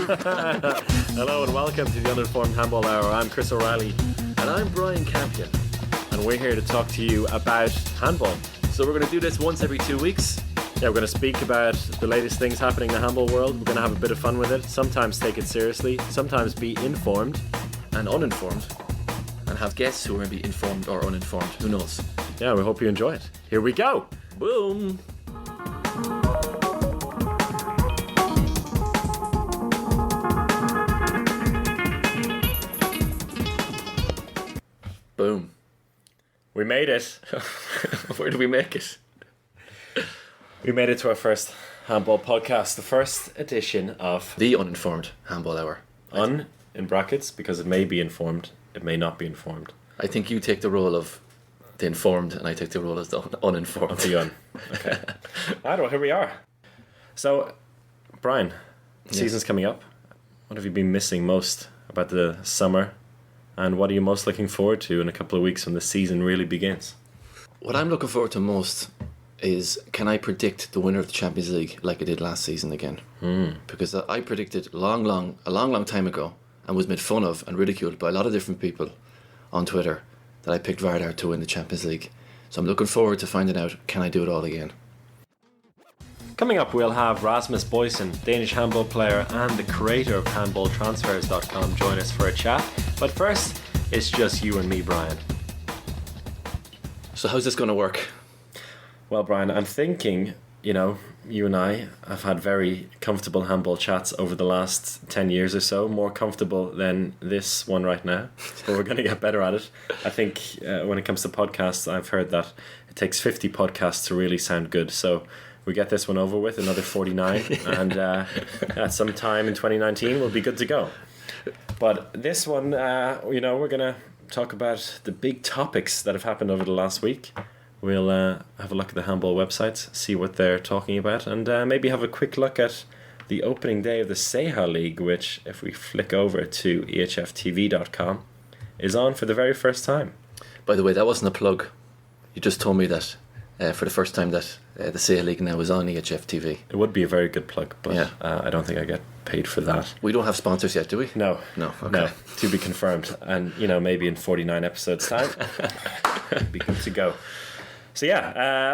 Hello and welcome to the Uninformed Handball Hour. I'm Chris O'Reilly. And I'm Brian Campion. And we're here to talk to you about handball. So we're going to do this once every 2 weeks. Yeah, we're going to speak about the latest things happening in the handball world. We're going to have a bit of fun with it. Sometimes take it seriously. Sometimes be informed. And uninformed. And have guests who are going to be informed or uninformed. Who knows? Yeah, we hope you enjoy it. Here we go. Boom. Boom. We made it. Where did we make it? We made it to our first handball podcast, the first edition of The Uninformed Handball Hour. In brackets, because it may be informed, it may not be informed. I think you take the role of the informed and I take the role as the uninformed. Of the Okay. Right, well, here we are. So, Brian, season's coming up. What have you been missing most about the summer? And what are you most looking forward to in a couple of weeks when the season really begins? What I'm looking forward to most is, can I predict the winner of the Champions League like I did last season again? Because I predicted a long time ago and was made fun of and ridiculed by a lot of different people on Twitter that I picked Vardar to win the Champions League. So I'm looking forward to finding out, can I do it all again? Coming up, we'll have Rasmus Boysen, Danish handball player and the creator of handballtransfers.com, join us for a chat. But first, it's just you and me, Brian. So how's this going to work? Well, Brian, I'm thinking, you and I have had very comfortable handball chats over the last 10 years or so, more comfortable than this one right now. So we're going to get better at it. I think when it comes to podcasts, I've heard that it takes 50 podcasts to really sound good. So we get this one over with, another 49, and at some time in 2019 we'll be good to go. But this one, we're going to talk about the big topics that have happened over the last week. We'll have a look at the handball websites, see what they're talking about, and maybe have a quick look at the opening day of the Seha League, which, if we flick over to ehftv.com, is on for the very first time. By the way, that wasn't a plug. You just told me that for the first time that the Seha League now is on EHF TV. It would be a very good plug, but I don't think I get paid for that. We don't have sponsors yet, do we? No. Okay. No, to be confirmed. And, maybe in 49 episodes' time, be good to go. So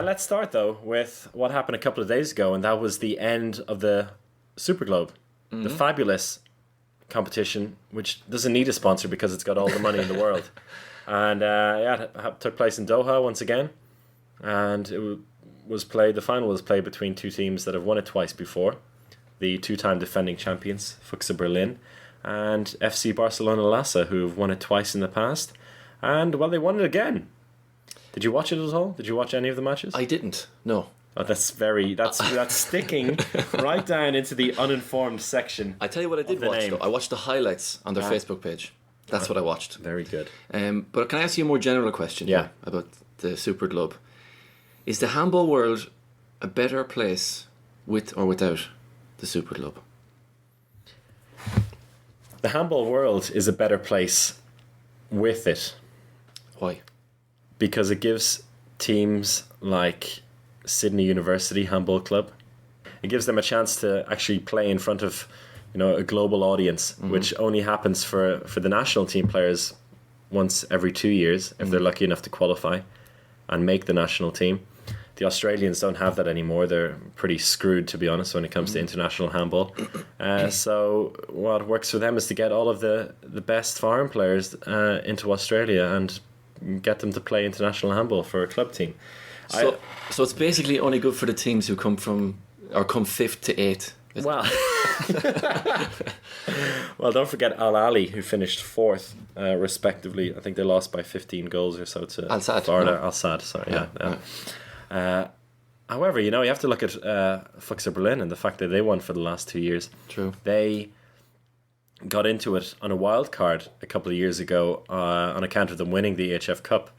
let's start though with what happened a couple of days ago, and that was the end of the Super Globe, the fabulous competition, which doesn't need a sponsor because it's got all the money in the world. And it took place in Doha once again, and the final was played between two teams that have won it twice before, the two-time defending champions, Fuchs Berlin, and FC Barcelona Lassa, who've won it twice in the past, and they won it again. Did you watch it at all? Did you watch any of the matches? I didn't. No. Oh, that's sticking right down into the uninformed section. I tell you what I did watch, though. I watched the highlights on their Facebook page. That's what I watched. Very good. But can I ask you a more general question here about the Super Globe? Is the handball world a better place with or without the Super Globe? The handball world is a better place with it. Why? Because it gives teams like Sydney University Handball Club, it gives them a chance to actually play in front of a global audience, which only happens for the national team players once every 2 years if they're lucky enough to qualify and make the national team. The Australians don't have that anymore. They're pretty screwed, to be honest, when it comes to international handball. So what works for them is to get all of the best foreign players into Australia and get them to play international handball for a club team. So it's basically only good for the teams who come 5th to 8th. Well, don't forget Al Ali, who finished 4th, respectively. I think they lost by 15 goals or so to Al Sadd. Florida. No. Al Sadd, sorry. However, you have to look at Fuchs Berlin and the fact that they won for the last 2 years. True. They got into it on a wild card a couple of years ago on account of them winning the EHF Cup.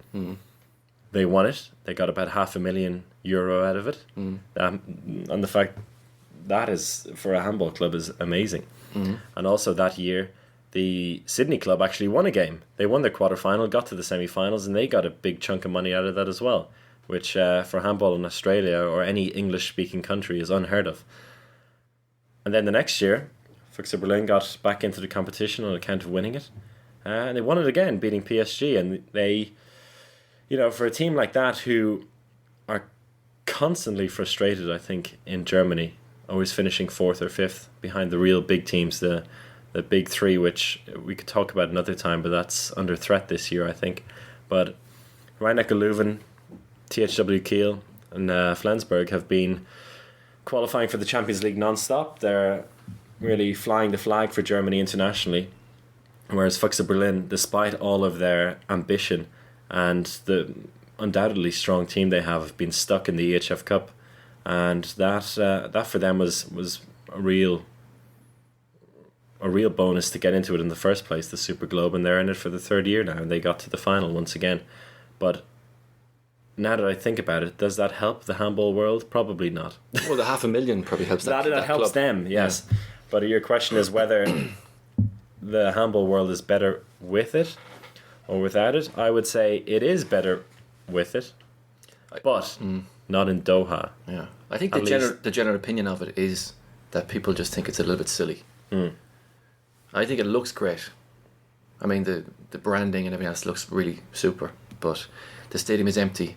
They won it. They got about €500,000 out of it. And the fact that is, for a handball club, is amazing. And also that year, the Sydney club actually won a game. They won their quarterfinal, got to the semi-finals, and they got a big chunk of money out of that as well, which for handball in Australia or any English-speaking country is unheard of. And then the next year, Füchse Berlin got back into the competition on account of winning it. And they won it again, beating PSG. And they, for a team like that who are constantly frustrated, I think, in Germany, always finishing 4th or 5th behind the real big teams, the big three, which we could talk about another time, but that's under threat this year, I think. But Rhein-Neckar Leuven, THW Kiel, and Flensburg have been qualifying for the Champions League non-stop. They're really flying the flag for Germany internationally, whereas Füchse Berlin, despite all of their ambition and the undoubtedly strong team they have been stuck in the EHF Cup, and that for them was a real bonus to get into it in the first place, the Super Globe, and they're in it for the 3rd year now, and they got to the final once again. But now that I think about it, does that help the handball world? Probably not. Well, the 500,000 probably helps that helps club. them, yes. Yeah. But your question is whether the handball world is better with it or without it. I would say it is better with it, but not in Doha. Yeah, I think the general opinion of it is that people just think it's a little bit silly. I think it looks great. I mean, the branding and everything else looks really super, but the stadium is empty.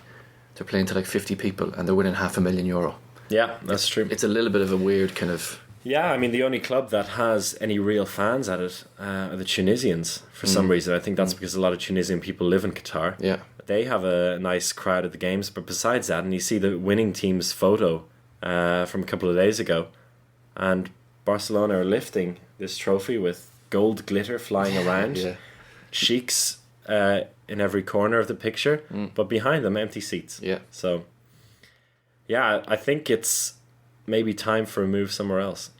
They're playing to like 50 people and they're winning €500,000. Yeah, that's true. It's a little bit of a weird kind of... Yeah, I mean, the only club that has any real fans at it are the Tunisians, for some reason. I think that's because a lot of Tunisian people live in Qatar. Yeah. They have a nice crowd at the games, but besides that, and you see the winning team's photo from a couple of days ago, and Barcelona are lifting this trophy with gold glitter flying around, sheiks in every corner of the picture, but behind them, empty seats. Yeah. So, yeah, I think it's maybe time for a move somewhere else.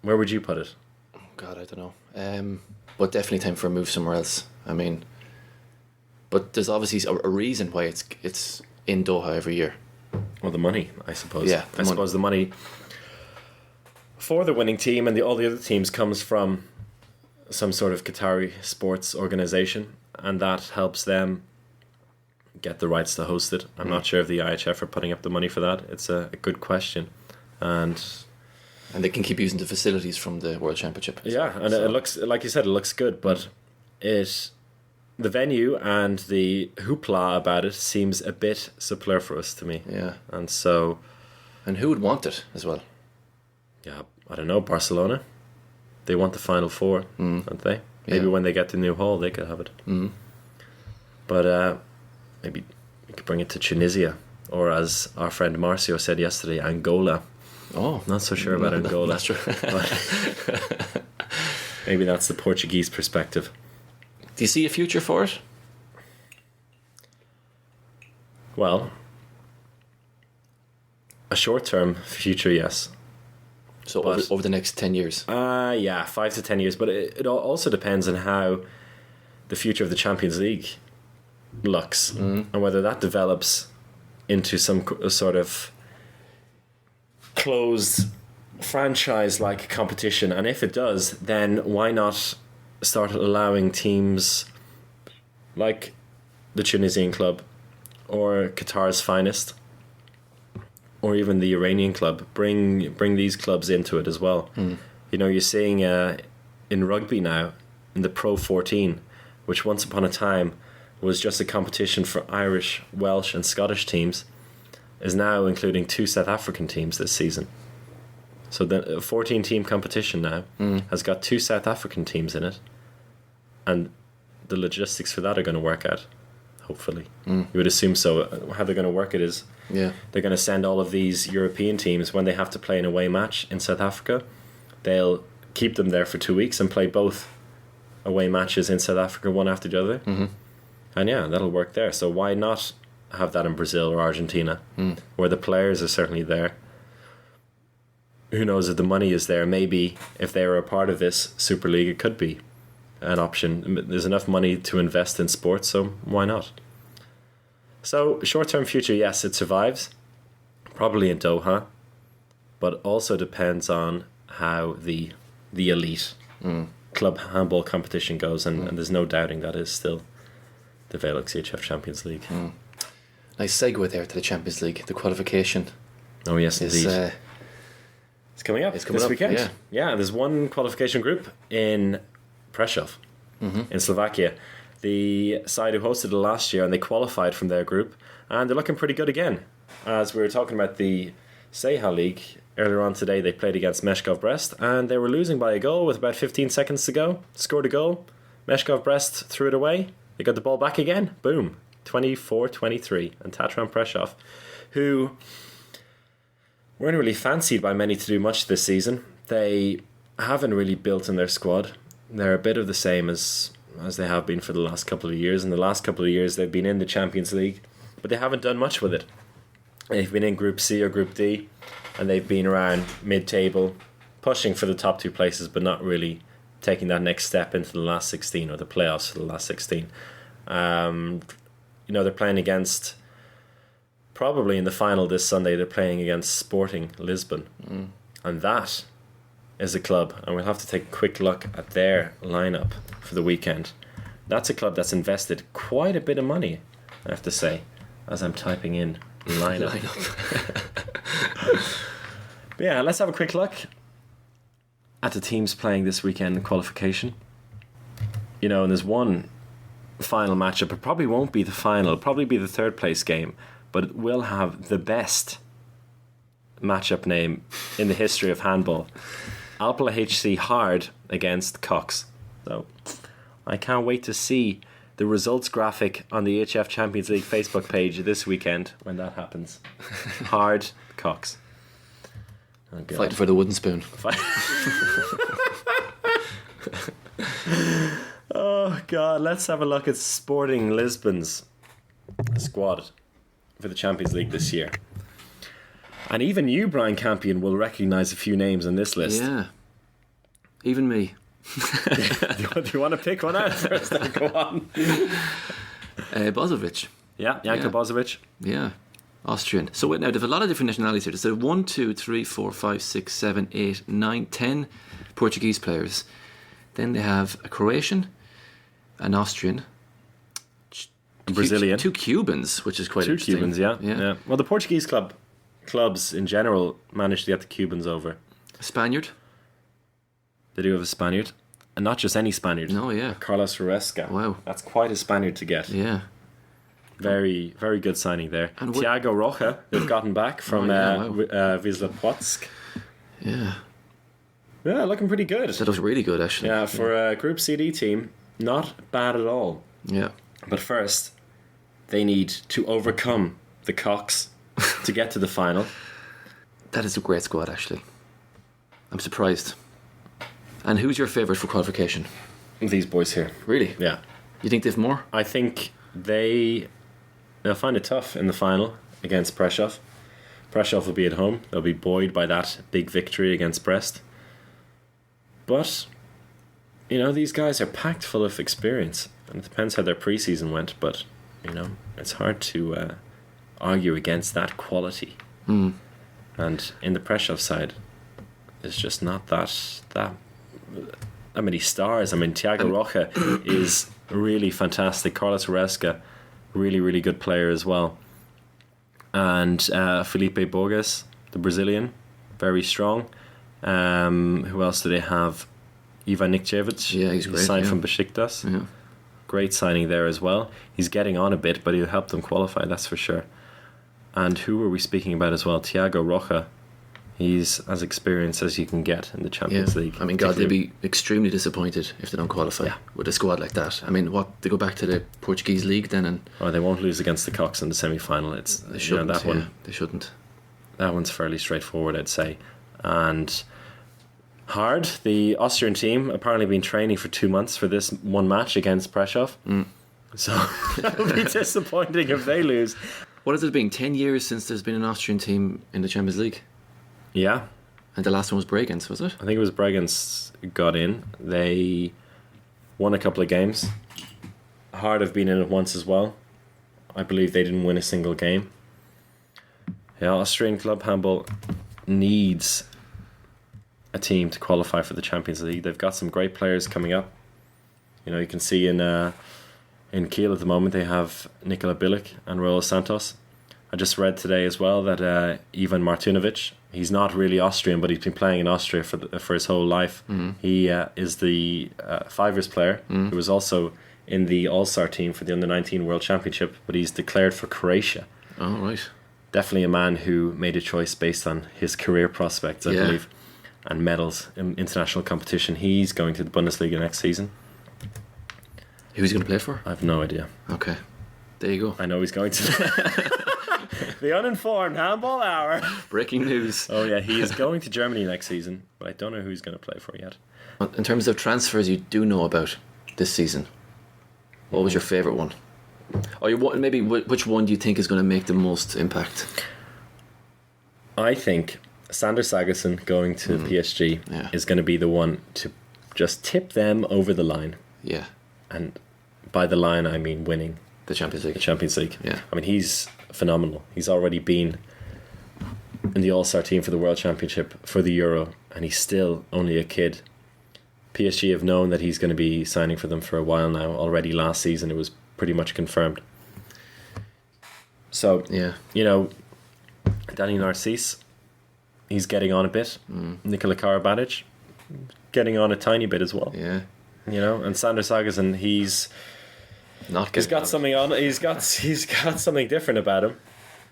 Where would you put it? Oh God, I don't know. But definitely time for a move somewhere else. I mean, but there's obviously a reason why it's in Doha every year. Well, the money, I suppose. Yeah, I suppose the money for the winning team and all the other teams comes from some sort of Qatari sports organization, and that helps them get the rights to host it. I'm not sure if the IHF are putting up the money for that. It's a good question. And they can keep using the facilities from the World Championship. Yeah, and it looks, like you said, it looks good, but the venue and the hoopla about it seems a bit superfluous to me. Yeah. And so... And who would want it as well? Yeah, I don't know, Barcelona. They want the Final Four, don't they? Maybe when they get the new hall, they could have it. But maybe we could bring it to Tunisia, or as our friend Marcio said yesterday, Angola. Oh, not so sure about Angola. That's true. But maybe that's the Portuguese perspective. Do you see a future for it? Well, a short-term future, yes. So over the next 10 years? Yeah, 5 to 10 years. But it also depends on how the future of the Champions League looks, and whether that develops into some sort of closed franchise-like competition. And if it does, then why not start allowing teams like the Tunisian club or Qatar's finest or even the Iranian club, bring these clubs into it as well. You know, you're seeing in rugby now, in the Pro 14, which once upon a time was just a competition for Irish, Welsh and Scottish teams, is now including 2 South African teams this season. So the 14-team competition now has got 2 South African teams in it, and the logistics for that are going to work out, hopefully. You would assume so. How they're going to work it is they're going to send all of these European teams, when they have to play an away match in South Africa, they'll keep them there for 2 weeks and play both away matches in South Africa, one after the other. And yeah, that'll work there. So why not have that in Brazil or Argentina, where the players are certainly there? Who knows if the money is there? Maybe if they were a part of this Super League, it could be an option. There's enough money to invest in sports, so why not? So short-term future, yes, it survives, probably in Doha, but also depends on how the elite club handball competition goes, and there's no doubting that is still the Velux EHF Champions League. Nice segue there to the Champions League. The qualification. Oh yes, indeed. It's coming up It's coming this up, weekend. yeah. There's one qualification group in Prešov, in Slovakia. The side who hosted it last year, and they qualified from their group, and they're looking pretty good again. As we were talking about the Seha League earlier on today, they played against Meshkov Brest, and they were losing by a goal with about 15 seconds to go. Scored a goal. Meshkov Brest threw it away. They got the ball back again. Boom. 24-23. And Tatran Prešov, who weren't really fancied by many to do much this season. They haven't really built in their squad. They're a bit of the same as they have been for the last couple of years. In the last couple of years, they've been in the Champions League, but they haven't done much with it. They've been in Group C or Group D, and they've been around mid-table, pushing for the top 2 places, but not really taking that next step into the last 16 or the playoffs for the last 16. They're playing against... Probably in the final this Sunday, they're playing against Sporting Lisbon. And that is a club, and we'll have to take a quick look at their lineup for the weekend. That's a club that's invested quite a bit of money, I have to say, as I'm typing in lineup. But yeah, let's have a quick look at the teams playing this weekend in qualification. And there's one final matchup. It probably won't be the final, it'll probably be the third place game, but it will have the best matchup name in the history of handball. Alpla HC Hard against Cox. So I can't wait to see the results graphic on the HF Champions League Facebook page this weekend when that happens. Hard Cox. Oh, Fighting for the wooden spoon. Oh God, let's have a look at Sporting Lisbon's squad for the Champions League this year. And even you, Brian Campion, will recognise a few names on this list. Yeah. Even me. Do you want to pick one out first? Then go on. Bozovic. Yeah, Janko Bozovic. Yeah. Austrian. So wait, now there's a lot of different nationalities here. There's 1, 2, 3, 4, 5, 6, 7, 8, 9, 10 Portuguese players. Then they have a Croatian, an Austrian, a Brazilian, 2 Cubans, which is quite interesting. 2 Cubans, yeah. Well, the Portuguese clubs in general managed to get the Cubans over. A Spaniard. They do have a Spaniard, and not just any Spaniard. No, yeah. Carlos Ruesca. Wow, that's quite a Spaniard to get. Yeah. Very, very good signing there. And Thiago Rocha, they've gotten back from Wisla Płotsk. Yeah. Yeah, looking pretty good. That looks really good, actually. Yeah, for a Group CD team, not bad at all. Yeah. But first, they need to overcome the Cox to get to the final. That is a great squad, actually. I'm surprised. And who's your favourite for qualification? These boys here. Really? Yeah. You think they've more? I think they'll find it tough in the final against Prešov. Prešov will be at home. They'll be buoyed by that big victory against Brest. But, these guys are packed full of experience. And it depends how their preseason went, but, it's hard to argue against that quality. And in the Prešov side, there's just not that many stars. I mean, Thiago Rocha is really fantastic. Carlos Ruesca, really, really good player as well. And Felipe Borges, the Brazilian, very strong. Who else do they have? Ivan Nikčević. Yeah, he's great. Signed from Besiktas. Yeah. Great signing there as well. He's getting on a bit, but he'll help them qualify, that's for sure. And who were we speaking about as well? Thiago Rocha. He's as experienced as you can get in the Champions League. I mean, God, they'd be extremely disappointed if they don't qualify with a squad like that. I mean, they go back to the Portuguese league then, and they won't lose against the Cox in the semi-final. They shouldn't. They shouldn't. That one's fairly straightforward, I'd say. And Hard, the Austrian team, apparently been training for 2 months for this one match against Prešov. So it'll be disappointing if they lose. What has it been? 10 years since there's been an Austrian team in the Champions League. Yeah. And the last one was Bregenz, was it? I think it was Bregenz got in. They won a couple of games. Hard have been in it once as well. I believe they didn't win a single game. Yeah, Austrian club handball needs a team to qualify for the Champions League. They've got some great players coming up. You can see in Kiel at the moment they have Nikola Bilic and Raul Santos. I just read today as well that Ivan Martinovic He's not really Austrian, but he's been playing in Austria for his whole life. He is the Fivers player who was also in the All-Star team for the Under-19 World Championship, but he's declared for Croatia. Oh, right. Definitely a man who made a choice based on his career prospects, I believe, and medals in international competition. He's going to the Bundesliga next season. Who's he going to play for? I have no idea. Okay. There you go. I know he's going to. The uninformed handball hour. Breaking news. Oh yeah, he is going to Germany next season, but I don't know who he's going to play for yet. In terms of transfers you do know about this season, what was your favourite one? Or maybe which one do you think is going to make the most impact? I think Sander Sagosen going to PSG is going to be the one to just tip them over the line. Yeah. And by the line, I mean winning the Champions League. Yeah. I mean, he's phenomenal. He's already been in the All-Star team for the World Championship, for the Euro, and he's still only a kid. PSG have known that he's going to be signing for them for a while now. Already last season, it was pretty much confirmed. So, you know, Danny Narcisse, he's getting on a bit. Nikola Karabatic, getting on a tiny bit as well. Yeah. You know, and Sander Sagosen, he's got something on. He's got something different about him.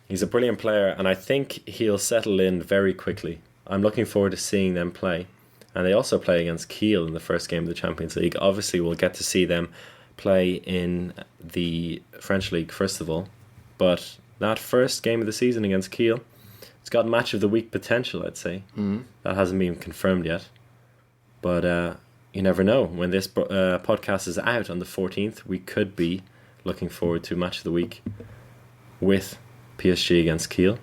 He's a brilliant player, and I think he'll settle in very quickly. I'm looking forward to seeing them play. And they also play against Kiel in the first game of the Champions League. Obviously, we'll get to see them play in the French League first of all. But that first game of the season against Kiel, it's got match of the week potential, I'd say. That hasn't been confirmed yet. But you never know. When this podcast is out on the 14th, we could be looking forward to match of the week with PSG against Kiel.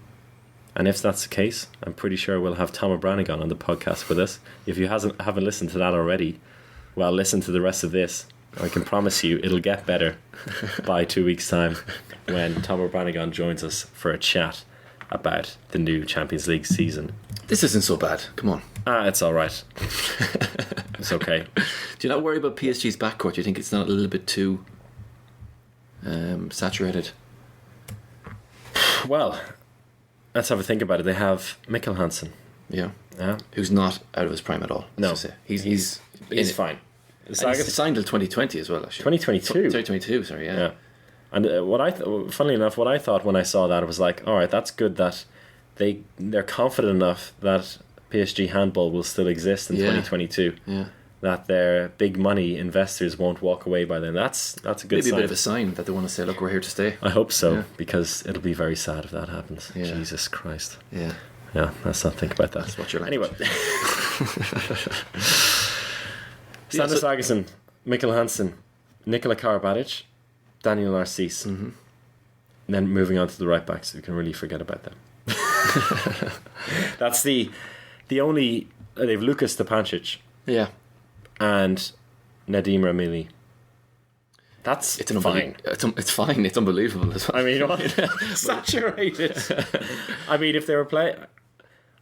And if that's the case, I'm pretty sure we'll have Tom O'Branigan on the podcast with us. If you haven't listened to that already, well, listen to the rest of this. I can promise you it'll get better by 2 weeks' time when Tom O'Branigan joins us for a chat about the new Champions League season. This isn't so bad. Come on. It's all right. It's okay. Do you not worry about PSG's backcourt? Do you think it's not a little bit too saturated? Well, let's have a think about it. They have Mikkel Hansen. Yeah. Who's not out of his prime at all. No. He's fine. He's signed till 2020 as well, actually. 2022. 2022, sorry, yeah. And funnily enough, what I thought when I saw that, was like, all right, that's good that they're confident enough that PSG handball will still exist in 2022. Yeah. That their big money investors won't walk away by then. That's a good Maybe sign. a bit of a sign that they want to say, look, we're here to stay. I hope so, because it'll be very sad if that happens. Yeah. Jesus Christ. Yeah. Yeah, let's not think about that. That's what you're like. Anyway. Sander Sagosen, Mikkel Hansen, Nikola Karabatic, Daniel Narcisse. And then moving on to the right backs, we can really forget about them. That's the only... They've Lukas Stepancic. Yeah. And Nadim Ramili. It's fine. It's fine. It's unbelievable as well. I mean, saturated. I mean, if they were playing...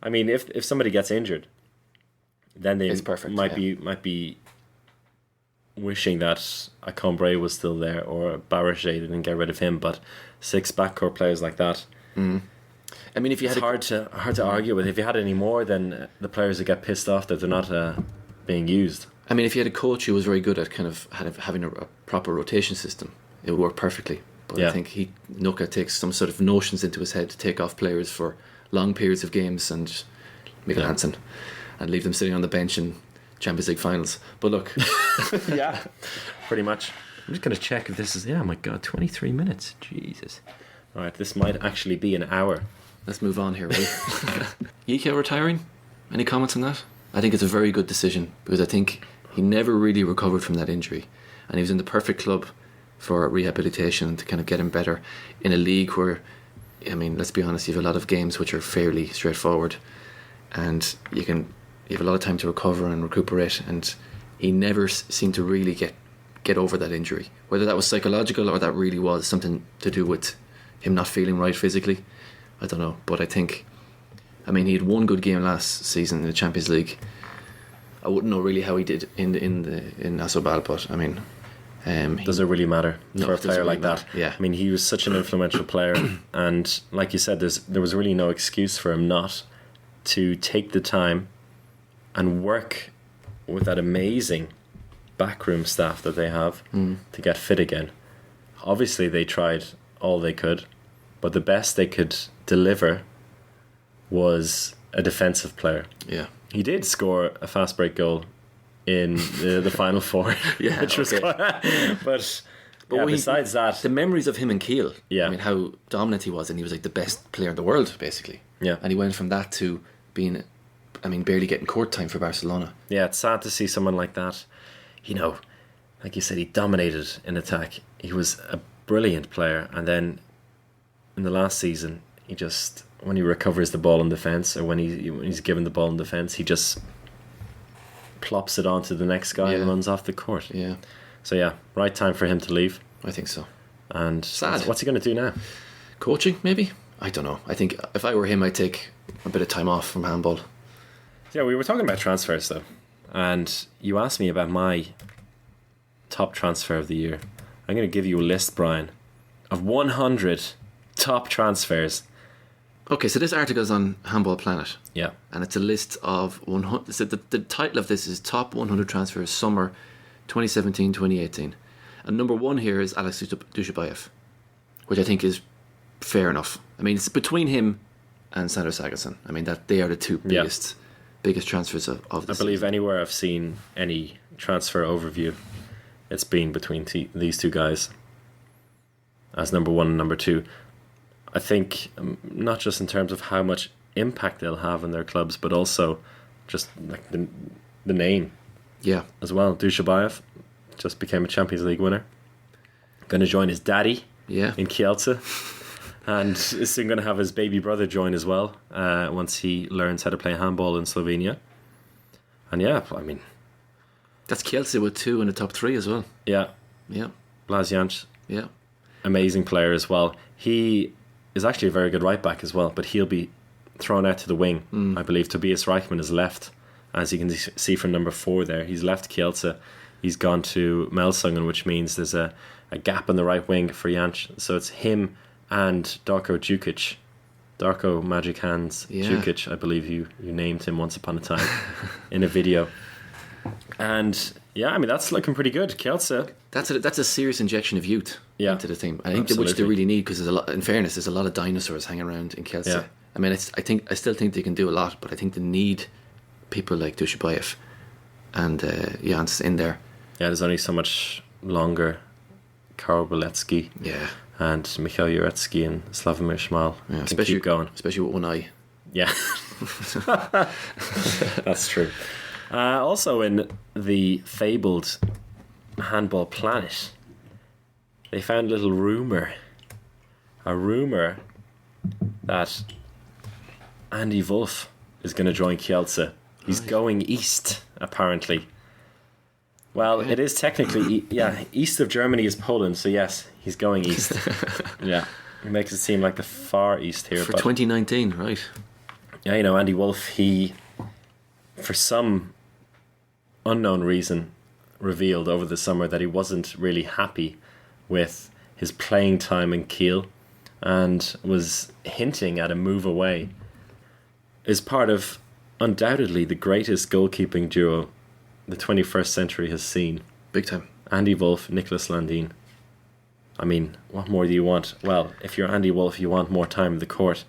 I mean, if somebody gets injured, then they might be wishing that a Combray was still there, or Barragé didn't get rid of him. But 6 backcourt players like that... I mean, if you had hard to argue with. If you had any more, then the players would get pissed off that they're not being used. I mean, if you had a coach who was very good at having a proper rotation system, it would work perfectly. But I think Nuka takes some sort of notions into his head to take off players for long periods of games and Mikkel Hansen and leave them sitting on the bench in Champions League finals. But look, yeah, pretty much. I'm just going to check if this is. Yeah, my God, 23 minutes. Jesus. All right, this might actually be an hour. Let's move on here, right? Yike retiring? Any comments on that? I think it's a very good decision, because I think he never really recovered from that injury, and he was in the perfect club for rehabilitation to kind of get him better in a league where, I mean, let's be honest, you have a lot of games which are fairly straightforward, and you have a lot of time to recover and recuperate, and he never seemed to really get over that injury. Whether that was psychological or that really was something to do with him not feeling right physically, I don't know. But I think, I mean, he had one good game last season in the Champions League. I wouldn't know really how he did in Asobal, but I mean, does it really matter for a player like that? Yeah. I mean, he was such an influential player, and like you said, there was really no excuse for him not to take the time and work with that amazing backroom staff that they have to get fit again. Obviously, they tried all they could, but the best they could deliver was a defensive player. Yeah. He did score a fast break goal in the final four, Yeah, which was okay. but But besides that, the memories of him in Kiel, Yeah. I mean, how dominant he was, and he was like the best player in the world, basically. Yeah. And he went from that to being, I mean, barely getting court time for Barcelona. yeah, it's sad to see someone like that. You know, like you said, he dominated in attack. He was a brilliant player, and then in the last season, he just, when he recovers the ball in defence, or when he's given the ball in defence, he just plops it onto the next guy and runs off the court. Yeah, So yeah, right time for him to leave. I think so. And Sad. what's he going to do now? Coaching, maybe? I don't know. I think if I were him, I'd take a bit of time off from handball. Yeah, we were talking about transfers though, and you asked me about my top transfer of the year. I'm going to give you a list, Brian, of 100 top transfers. Okay, so this article is on Handball Planet, Yeah. and it's a list of 100. So the title of this is Top 100 Transfers Summer 2017-2018. And number one here is Alex Dushabayev, which I think is fair enough. I mean, it's between him and Sandro Sagosen. I mean, that they are the two biggest transfers of the I believe anywhere I've seen any transfer overview, it's been between these two guys as number one and number two. I think not just in terms of how much impact they'll have in their clubs, but also just like the name Yeah, as well. Dushabayev just became a Champions League winner. Going to join his daddy yeah. in Kielce, and is soon going to have his baby brother join as well once he learns how to play handball in Slovenia. And yeah, I mean, That's Kielce with 2 in the top 3 as well. yeah, Yeah, Blazjanc, yeah. amazing player as well. He is actually a very good right back as well, but he'll be thrown out to the wing. I believe Tobias Reichmann is left, as you can see from number 4 there. He's left Kielce. He's gone to Melsungen, which means there's a gap in the right wing for Janč. So it's him and Darko Djukic. Darko Magic Hands Djukic, I believe you named him once upon a time in a video. And yeah, I mean, that's looking pretty good. Kielce. That's a serious injection of youth into the team. I think which they Absolutely. really need, because there's a lot. In fairness, there's a lot of dinosaurs hanging around in Kielce. Yeah. I mean, I still think they can do a lot, but I think they need people like Dushabayev and Jans in there. Yeah, there's only so much longer. Karol Beletsky Yeah, and Michał Jurecki and Slavomir Šmal can especially keep going. especially with one eye. Yeah, that's true. Also in the fabled Handball Planet, they found a little rumour that Andy Wolf is going to join Kielce. He's going east, apparently. Well, it is technically, east of Germany is Poland, so yes, he's going east. Yeah, it makes it seem like the far east here. For but 2019, right? yeah, Andy Wolf, he, for some unknown reason, revealed over the summer that he wasn't really happy with his playing time in Kiel and was hinting at a move away. Is part of undoubtedly the greatest goalkeeping duo the 21st century has seen. Big time. Andy Wolf, Nicholas Landin. I mean, what more do you want? Well, if you're Andy Wolf, you want more time in the court.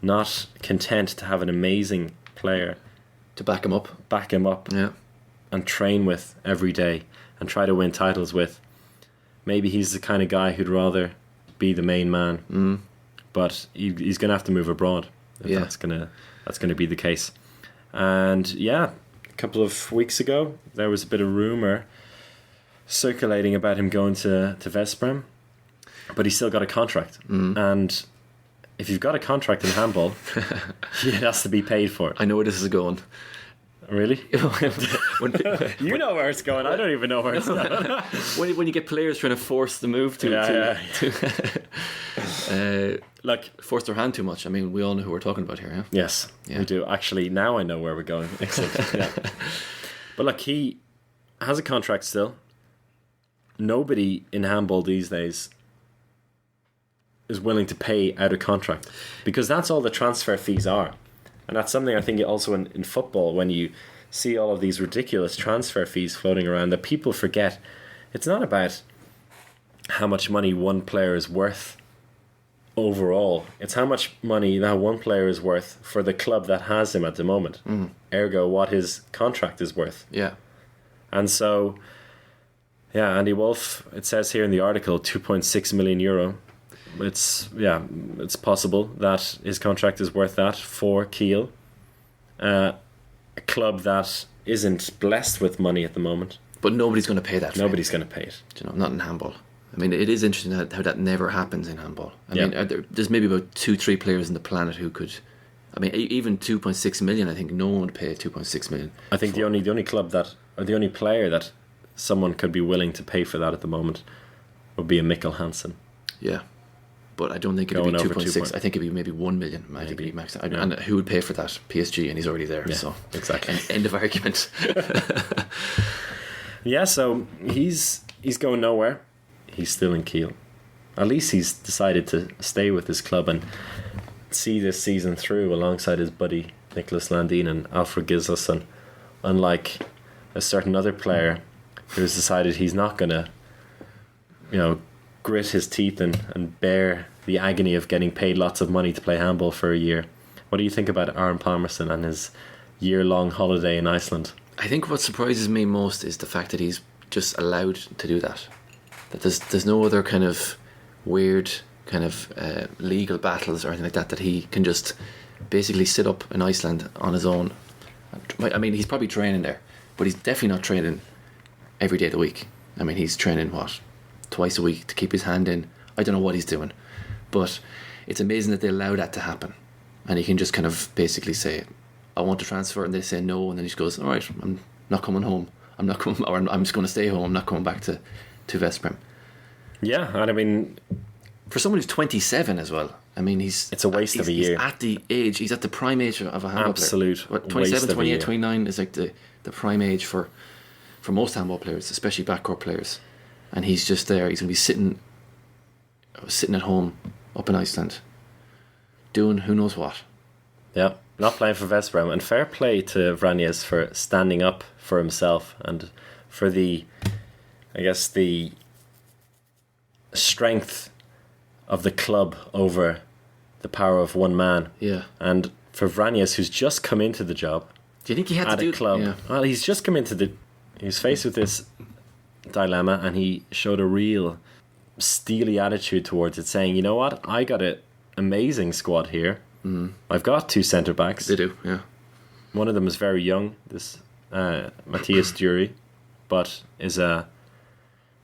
Not content to have an amazing player To back him up. yeah, and train with every day and try to win titles with. Maybe he's the kind of guy who'd rather be the main man, but he's going to have to move abroad if that's going to be the case. And yeah, a couple of weeks ago there was a bit of rumor circulating about him going to Veszprem, but he's still got a contract. And if you've got a contract in handball, it has to be paid for. I know where this is going. Really? when, You know where it's going. I don't even know where it's going. when you get players trying to force the move Look, force their hand too much. I mean, we all know who we're talking about here, yeah? yes, we do. Actually, now I know where we're going. Excellent. Yeah. But look, he has a contract still. Nobody in handball these days is willing to pay out of contract, because that's all the transfer fees are. And that's something I think also in football, when you see all of these ridiculous transfer fees floating around, that people forget. It's not about how much money one player is worth overall. It's how much money that one player is worth for the club that has him at the moment. Ergo, what his contract is worth. Yeah. And so, yeah, Andy Wolf, it says here in the article, 2.6 million euro. It's possible that his contract is worth that for Kiel, a club that isn't blessed with money at the moment. But nobody's going to pay that. Nobody's going to pay it. You know, not in handball. I mean, it is interesting how that never happens in handball. I mean, there's maybe about 2-3 players on the planet who could. I mean, even 2.6 million. I think no one would pay 2.6 million. I think the only club that, or the only player that someone could be willing to pay for that at the moment would be a Mikkel Hansen. Yeah, but I don't think it'd be 2.6. I think it'd be maybe 1 million. Maybe max. And who would pay for that? PSG, and he's already there. Yeah, so exactly. End of argument. Yeah, so he's going nowhere. He's still in Kiel. At least he's decided to stay with his club and see this season through alongside his buddy Nicholas Landin and Alfred Gislason. Unlike a certain other player who's decided he's not going to, grit his teeth and bear the agony of getting paid lots of money to play handball for a year. What do you think about Aron Palmerson and his year-long holiday in Iceland? I think what surprises me most is the fact that he's just allowed to do that. That there's no other kind of weird kind of legal battles or anything like that he can just basically sit up in Iceland on his own. I mean, he's probably training there, but he's definitely not training every day of the week. I mean, he's training, twice a week to keep his hand in. I don't know what he's doing, but it's amazing that they allow that to happen. And he can just kind of basically say, I want to transfer, and they say no, and then he just goes, all right, I'm not coming home. I'm just going to stay home. I'm not coming back to Veszprém. Yeah, and I mean, for someone who's 27 as well, I mean, it's a waste of a year. He's at the prime age of a handball Absolute player. 27, 28, 29 is like the prime age for most handball players, especially backcourt players. And he's just there. He's going to be sitting at home up in Iceland, doing who knows what. Yeah, not playing for Veszprém. And fair play to Vranjes for standing up for himself and for the strength of the club over the power of one man. Yeah. And for Vranjes, who's just come into the job. Do you think he had to do a club? Yeah. Well, he's just come into he was faced with this dilemma, and he showed a real steely attitude towards it, saying, you know what, I got an amazing squad here. I've got 2 centre backs. They do, yeah. One of them is very young, this Matthias Dury, but is a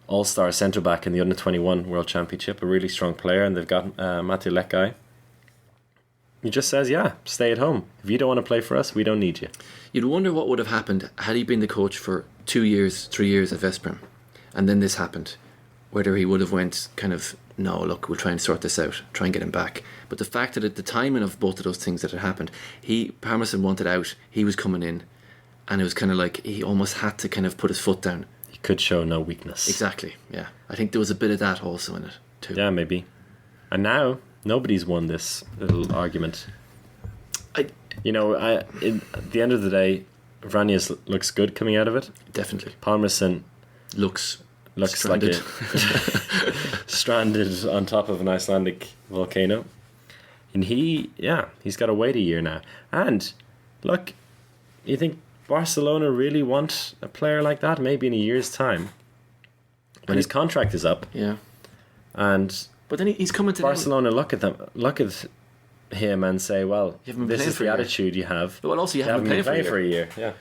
all-star centre back in the Under-21 World Championship, a really strong player, and they've got Matti Lekai. He just says, yeah, stay at home. If you don't want to play for us, we don't need you. You'd wonder what would have happened had he been the coach for 2 years, 3 years at Veszprém, and then this happened. Whether he would have went kind of, no, look, we'll try and sort this out, try and get him back. But the fact that at the timing of both of those things that had happened, Palmerson wanted out, he was coming in, and it was kind of like he almost had to kind of put his foot down. He could show no weakness. Exactly, yeah. I think there was a bit of that also in it, too. Yeah, maybe. And now, nobody's won this little argument. At the end of the day, Vranjes looks good coming out of it. Definitely. Palmerson looks stranded. Like stranded on top of an Icelandic volcano. And he's got to wait a year now. And look, you think Barcelona really want a player like that? Maybe in a year's time, when his contract is up. Yeah. But then he's coming to Barcelona. Look at him and say, well, this is the attitude you have. Well, also you haven't been playing for a year. Yeah.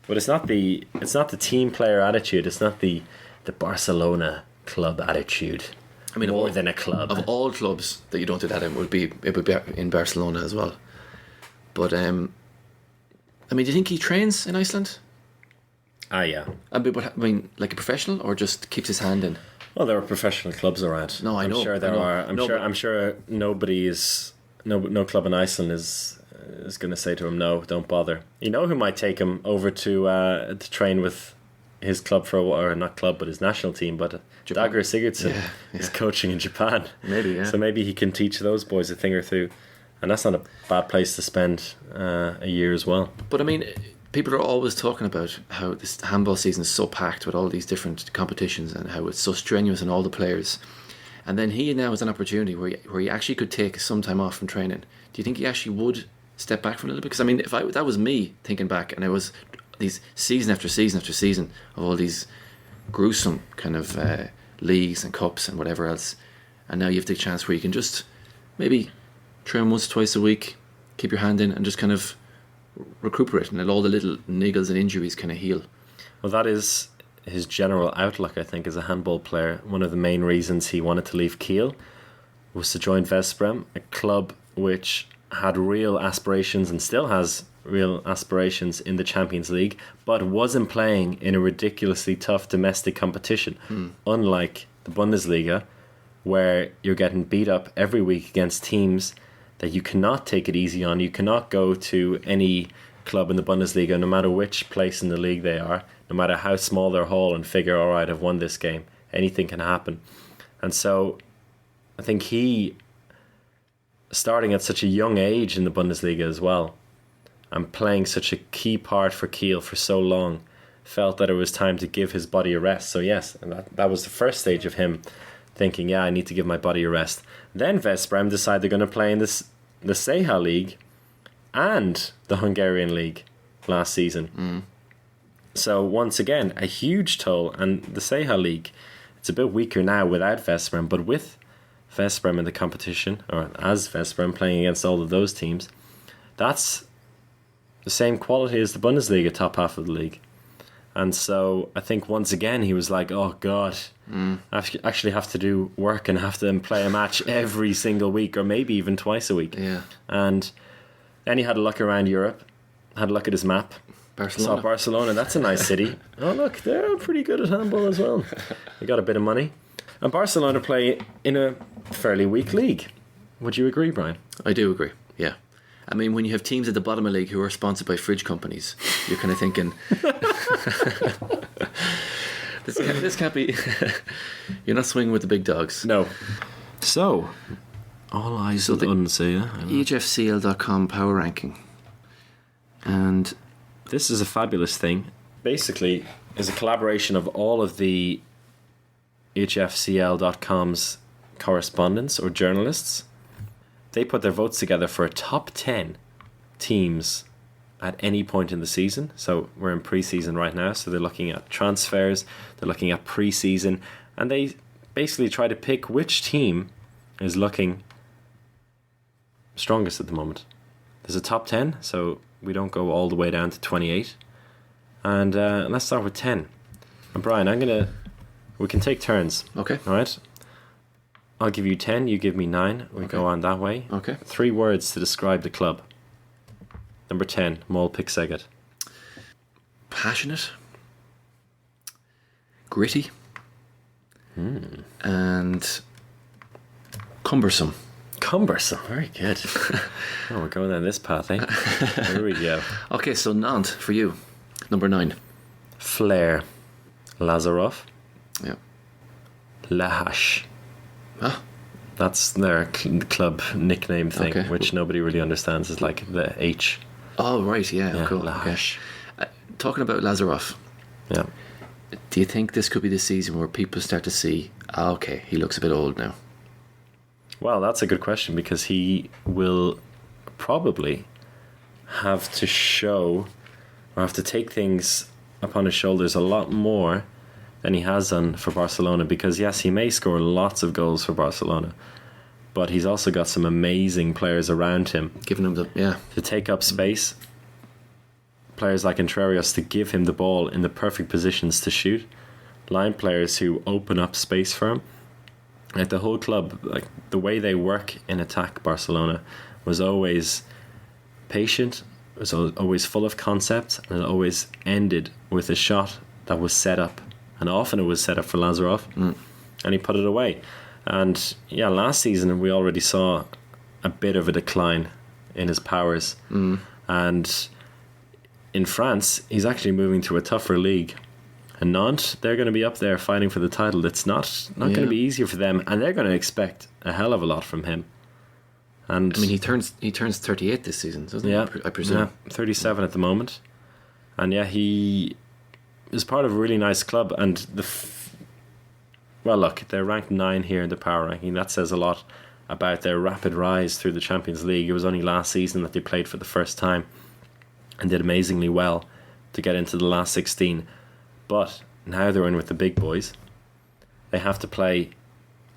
But it's not the team player attitude. It's not the Barcelona club attitude. I mean, more than a club. Of all clubs that you don't do that in, it would be in Barcelona as well. But I mean, do you think he trains in Iceland? Yeah. I mean, like a professional, or just keeps his hand in? Well, there are professional clubs around. No, I know. I'm sure there are. I'm sure nobody is. No club in Iceland is going to say to him, no, don't bother. You know who might take him over to train with his club for a while, or not club, but his national team, but Dagger Sigurdsson is coaching in Japan. Maybe, yeah. So maybe he can teach those boys a thing or two. And that's not a bad place to spend a year as well. But I mean, people are always talking about how this handball season is so packed with all these different competitions and how it's so strenuous and all the players. And then he now has an opportunity where he actually could take some time off from training. Do you think he actually would step back from a little bit? Because I mean, if that was me thinking back, and it was these season after season after season of all these gruesome kind of leagues and cups and whatever else, and now you have the chance where you can just maybe train once, twice a week, keep your hand in, and just kind of recuperate and let all the little niggles and injuries kind of heal. Well, that is his general outlook, I think, as a handball player. One of the main reasons he wanted to leave Kiel was to join Veszprem, a club which had real aspirations and still has real aspirations in the Champions League, but wasn't playing in a ridiculously tough domestic competition, unlike the Bundesliga, where you're getting beat up every week against teams that you cannot take it easy on. You cannot go to any club in the Bundesliga, no matter which place in the league they are, no matter how small their hall, and figure, all right, I've won this game. Anything can happen. And so I think he, starting at such a young age in the Bundesliga as well, and playing such a key part for Kiel for so long, felt that it was time to give his body a rest. So yes, and that was the first stage of him thinking, yeah, I need to give my body a rest. Then Veszprem decide they're going to play in the Seha League and the Hungarian League last season. So once again, a huge toll. And the Seha League, it's a bit weaker now without Veszprem, but with Veszprem in the competition, or as Veszprem playing against all of those teams, that's the same quality as the Bundesliga top half of the league. And so I think once again he was like, oh God, I actually have to do work and have to play a match every single week, or maybe even twice a week. Yeah. And then he had a look around Europe, had a look at his map. Barcelona. Saw Barcelona, that's a nice city. Oh look, they're pretty good at handball as well. They got a bit of money. And Barcelona play in a fairly weak league. Would you agree, Brian? I do agree, yeah. I mean, when you have teams at the bottom of the league who are sponsored by fridge companies, you're kind of thinking, this can't be. You're not swinging with the big dogs. No. So, all eyes on the Unsea. EHFCL.com power ranking. And this is a fabulous thing. Basically, is a collaboration of all of the EHFCL.com's correspondents or journalists. They put their votes together for a top 10 teams at any point in the season. So we're in pre-season right now, so they're looking at transfers, they're looking at pre-season, and they basically try to pick which team is looking strongest at the moment. There's a top 10, so we don't go all the way down to 28. And let's start with 10. And Brian, we can take turns. Okay. All right? I'll give you 10, you give me 9. We go on that way. Okay. 3 words to describe the club. Number 10, Mol Pixeget. Passionate, gritty, and cumbersome. Cumbersome, very good. Oh, we're going down this path, eh? Here we go. Okay, so Nantes for you. Number 9. Flair. Lazarov. Yeah. Lahash. Ah. That's their club nickname thing, Okay. which nobody really understands. Is like the H. Oh, right, yeah, cool. Lahash. Okay. Talking about Lazarov, Yeah. do you think this could be the season where people start to see, okay, he looks a bit old now? Well, that's a good question, because he will probably have to show, or have to take things upon his shoulders a lot more than he has done for Barcelona, because yes, he may score lots of goals for Barcelona, but he's also got some amazing players around him Giving him to take up space. Players like Entrerios to give him the ball in the perfect positions to shoot. Line players who open up space for him. Like the whole club, like the way they work in attack, Barcelona was always patient, was always full of concept, and it always ended with a shot that was set up. And often it was set up for Lazarov, and he put it away. And yeah, last season we already saw a bit of a decline in his powers. And in France, he's actually moving to a tougher league. And Nantes, they're going to be up there fighting for the title. It's not going to be easier for them, and they're going to expect a hell of a lot from him. And I mean, he turns 38 this season, doesn't yeah, he? I presume. Yeah, 37 at the moment. And yeah, he is part of a really nice club. And well, look, they're ranked 9 here in the power ranking. That says a lot about their rapid rise through the Champions League. It was only last season that they played for the first time and did amazingly well to get into the last 16. But now they're in with the big boys. They have to play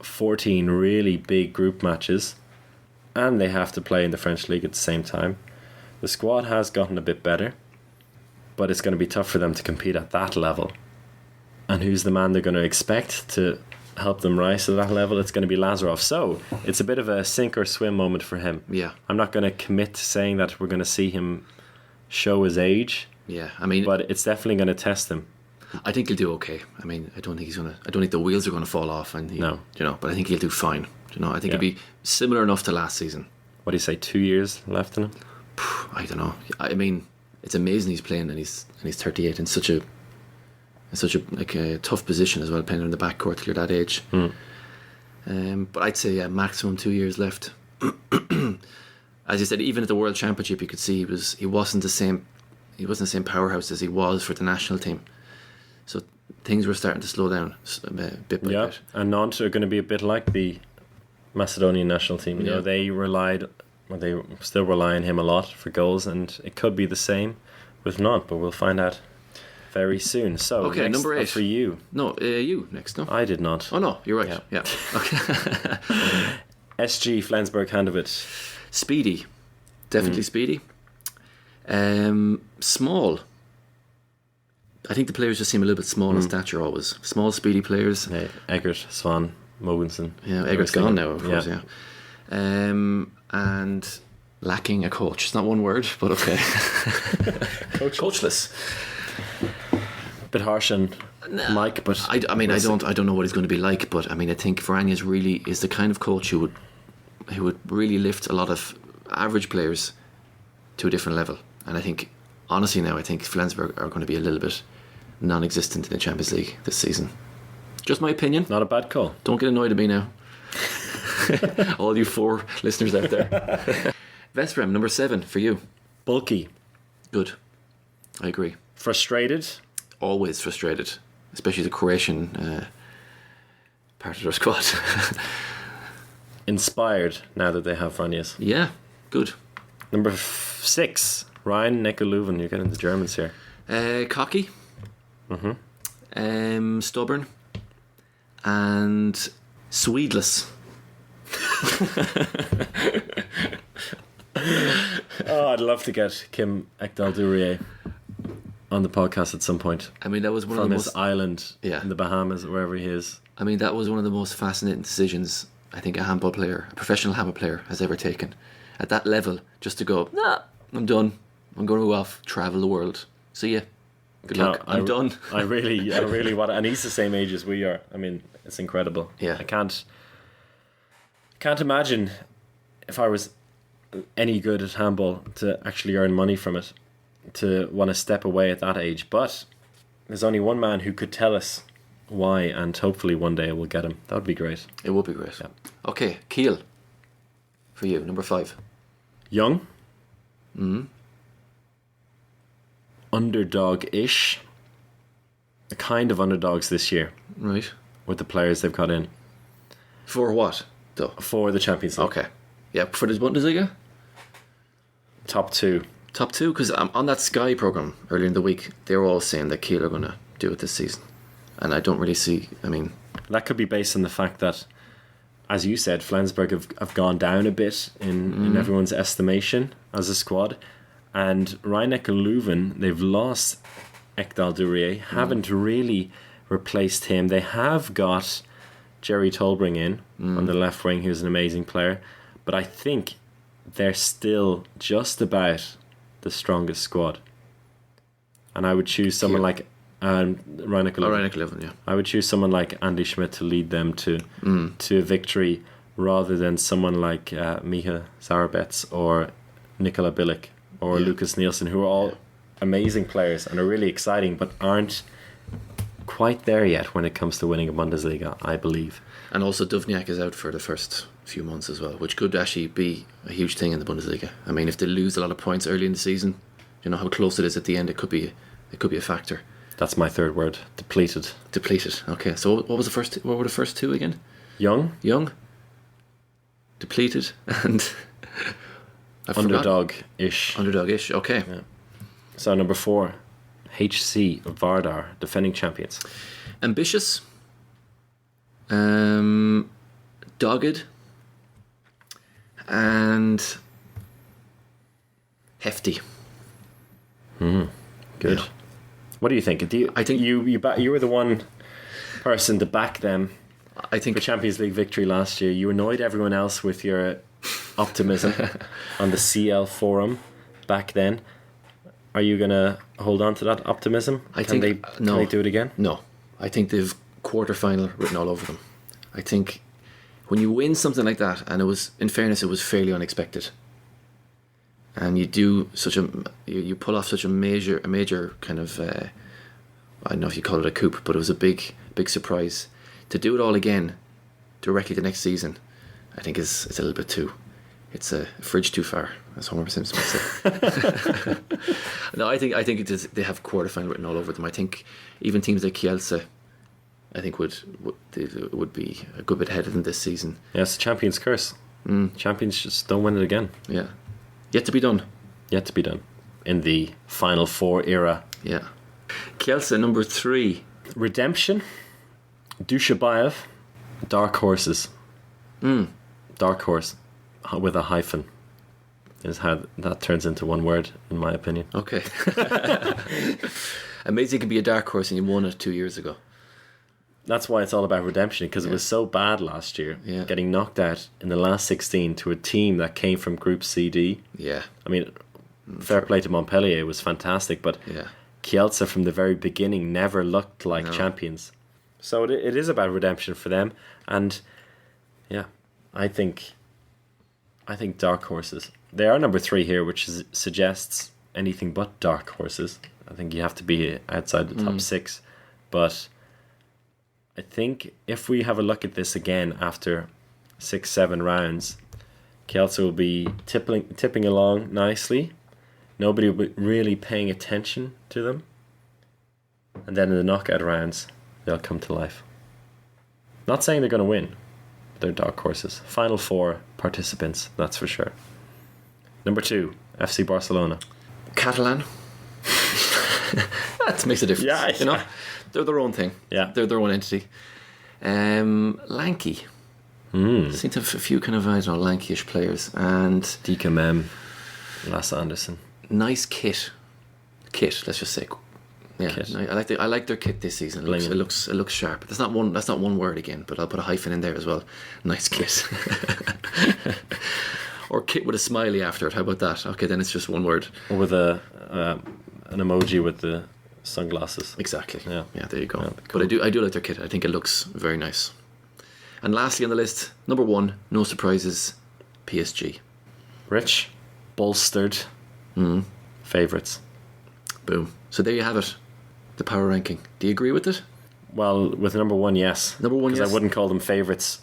14 really big group matches, and they have to play in the French league at the same time. The squad has gotten a bit better, but it's going to be tough for them to compete at that level. And who's the man they're going to expect to help them rise to that level? It's going to be Lazarov. So it's a bit of a sink or swim moment for him. Yeah. I'm not going to commit to saying that we're going to see him show his age. Yeah, I mean, but it's definitely going to test him. I think he'll do okay. I mean, I don't think the wheels are going to fall off, and no, but I think he'll do fine. I think he'll be similar enough to last season. What do you say? 2 years left in him? I don't know. I mean, it's amazing he's playing, and he's 38 in such a tough position as well, playing in the backcourt till you're that age. But I'd say maximum 2 years left. As you said, even at the World Championship, you could see he wasn't the same powerhouse as he was for the national team. So things were starting to slow down bit by bit. And Nantes are going to be a bit like the Macedonian national team. You know, they still rely on him a lot for goals, and it could be the same with Nantes, but we'll find out very soon. So, okay, next number 8 for you. No, you next. No, I did not. Oh no, you're right. Yeah. Okay. SG Flensburg Handewitt. Speedy, definitely speedy. Small. I think the players just seem a little bit small in stature always. Small, speedy players. Yeah, Eggert, Swan, Mogensen. Yeah, Eggert's gone now, of course, yeah. And lacking a coach. It's not one word, but okay. Coachless. Bit harsh on Mike, but I don't know what he's going to be like, but I mean, I think Varanjes really is the kind of coach who would really lift a lot of average players to a different level. And I think, honestly now, I think Flensburg are going to be a little bit non-existent in the Champions League this season. Just my opinion. Not a bad call. Don't get annoyed at me now. All you 4 listeners out there. Vesprem, number 7 for you. Bulky. Good. I agree. Frustrated. Always frustrated. Especially the Croatian part of their squad. Inspired now that they have Varanjes. Yeah, good. Number 6, Ryan Neckarleuven. You're getting the Germans here. Cocky. Stubborn. And Swedeless. Oh, I'd love to get Kim Ekdal-Durier on the podcast at some point. I mean, that was one from of the his most island in the Bahamas, wherever he is. I mean, that was one of the most fascinating decisions I think a professional handball player has ever taken. At that level, just to go, nah, I'm done. I'm going to go off, travel the world. See ya. Good luck. I'm done. I really want it. And he's the same age as we are. I mean, it's incredible. Yeah. I can't imagine if I was any good at handball to actually earn money from it, to want to step away at that age. But there's only one man who could tell us why, and hopefully one day we'll get him. That would be great. It would be great. Yeah. Okay, Kiel. For you, number 5. Young. Underdog-ish. A kind of underdogs this year. Right. With the players they've got in. For what, though? For the Champions League. Okay. Yeah, for the Bundesliga? Top 2. Top 2, because on that Sky programme earlier in the week, they were all saying that Kiel are going to do it this season. And I don't really see, I mean... That could be based on the fact that, as you said, Flensburg have gone down a bit in everyone's estimation as a squad. And Ryan Leuven, they've lost Ekdal-Durier, haven't really replaced him. They have got Jerry Tolbring in on the left wing, who's an amazing player. But I think they're still just about the strongest squad. And I would choose someone like Ryan Leuven. Yeah. I would choose someone like Andy Schmidt to lead them to a victory, rather than someone like Miha Zarabets or Nikola Bilic or Lucas Nielsen, who are all amazing players and are really exciting, but aren't quite there yet when it comes to winning a Bundesliga, I believe. And also Duvniak is out for the first few months as well, which could actually be a huge thing in the Bundesliga. I mean, if they lose a lot of points early in the season, you know how close it is at the end. It could be a factor. That's my third word. Depleted. Depleted. Okay. So what was the first? What were the first two again? Young, depleted, and underdog-ish. Underdog-ish. Okay. Yeah. So number 4, HC Vardar, defending champions. Ambitious. Dogged. And hefty. Good. Yeah. What do you think? I think you were the one person to back them. I think for Champions League victory last year. You annoyed everyone else with your optimism on the CL forum back then. Are you gonna hold on to that optimism? Can they do it again? No, I think they've quarterfinal written all over them. I think when you win something like that, and it was, in fairness, it was fairly unexpected, and you do you pull off such a major kind of I don't know if you call it a coup, but it was a big surprise. To do it all again directly the next season, I think it's a little bit too. It's a fridge too far, as Homer Simpson would say. No, I think it is, they have quarterfinal written all over them. I think even teams like Kielce, I think would be a good bit ahead of them this season. Yeah, it's the champions' curse. Champions just don't win it again. Yeah, yet to be done. Yet to be done in the Final Four era. Yeah, Kielce number 3. Redemption. Dushabayev, dark horses. Dark horse with a hyphen is how that turns into one word, in my opinion. Okay. Amazing, it can be a dark horse, and you won it 2 years ago. That's why it's all about redemption, because it was so bad last year. Yeah. Getting knocked out in the last 16 to a team that came from Group CD. Yeah. I mean, fair play to Montpellier, it was fantastic, but Kielce from the very beginning never looked like champions. So it is about redemption for them, and yeah, I think dark horses. They are number 3 here, which suggests anything but dark horses. I think you have to be outside the top 6, but I think if we have a look at this again after 6-7 rounds, Kielce will be tipping along nicely. Nobody will be really paying attention to them, and then in the knockout rounds, they'll come to life. Not saying they're going to win. They're dark horses. Final 4 participants, that's for sure. Number 2, FC Barcelona. Catalan. That makes a difference. Yeah, you know, they're their own thing. Yeah, they're their own entity. Lanky. Seem to have a few kind of, I don't know, lankyish players, and Dika Mem, Lasse Anderson. Nice kit. Let's just say. Yeah, Kit. I like their kit this season. It looks sharp. That's not one word again, but I'll put a hyphen in there as well. Nice kit. Or kit with a smiley after it. How about that? Okay, then it's just one word. Or with an emoji with the sunglasses. Exactly. Yeah. There you go. Yeah, cool. But I do like their kit. I think it looks very nice. And lastly on the list, number 1, no surprises, PSG. Rich, bolstered, favourites. Boom. So there you have it. The power ranking. Do you agree with it? Well, with number 1, yes. Number 1, yes. Because I wouldn't call them favourites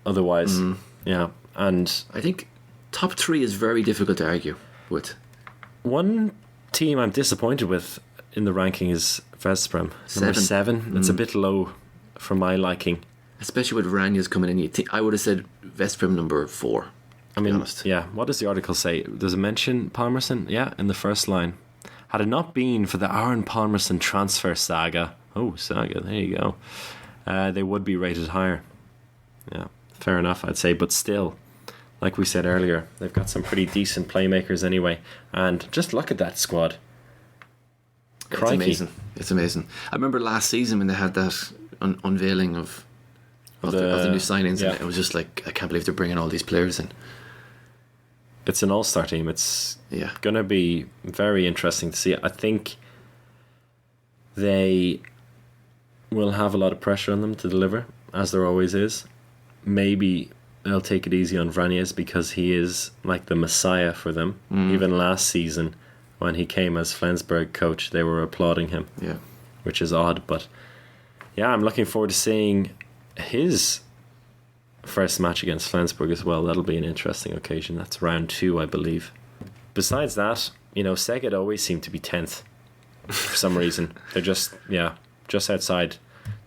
otherwise. Yeah. And I think top 3 is very difficult to argue with. One team I'm disappointed with in the ranking is Veszprém. Number 7. It's a bit low for my liking. Especially with Ranya's coming in. I would have said Veszprém number 4. I mean, honest. Yeah. What does the article say? Does it mention Palmerson? Yeah, in the first line. Had it not been for the Aaron Palmerson transfer saga, there you go, they would be rated higher. Yeah, fair enough, I'd say. But still, like we said earlier, they've got some pretty decent playmakers anyway. And just look at that squad. Crikey. It's amazing. I remember last season when they had that unveiling of the new signings, and it was just like, I can't believe they're bringing all these players in. It's an all-star team. It's going to be very interesting to see. I think they will have a lot of pressure on them to deliver, as there always is. Maybe they'll take it easy on Vranjes because he is like the messiah for them. Even last season, when he came as Flensburg coach, they were applauding him. Yeah, which is odd, but yeah, I'm looking forward to seeing his first match against Flensburg as well. That'll be an interesting occasion. That's round 2, I believe. Besides that, Szeged always seem to be 10th for some reason. They're just outside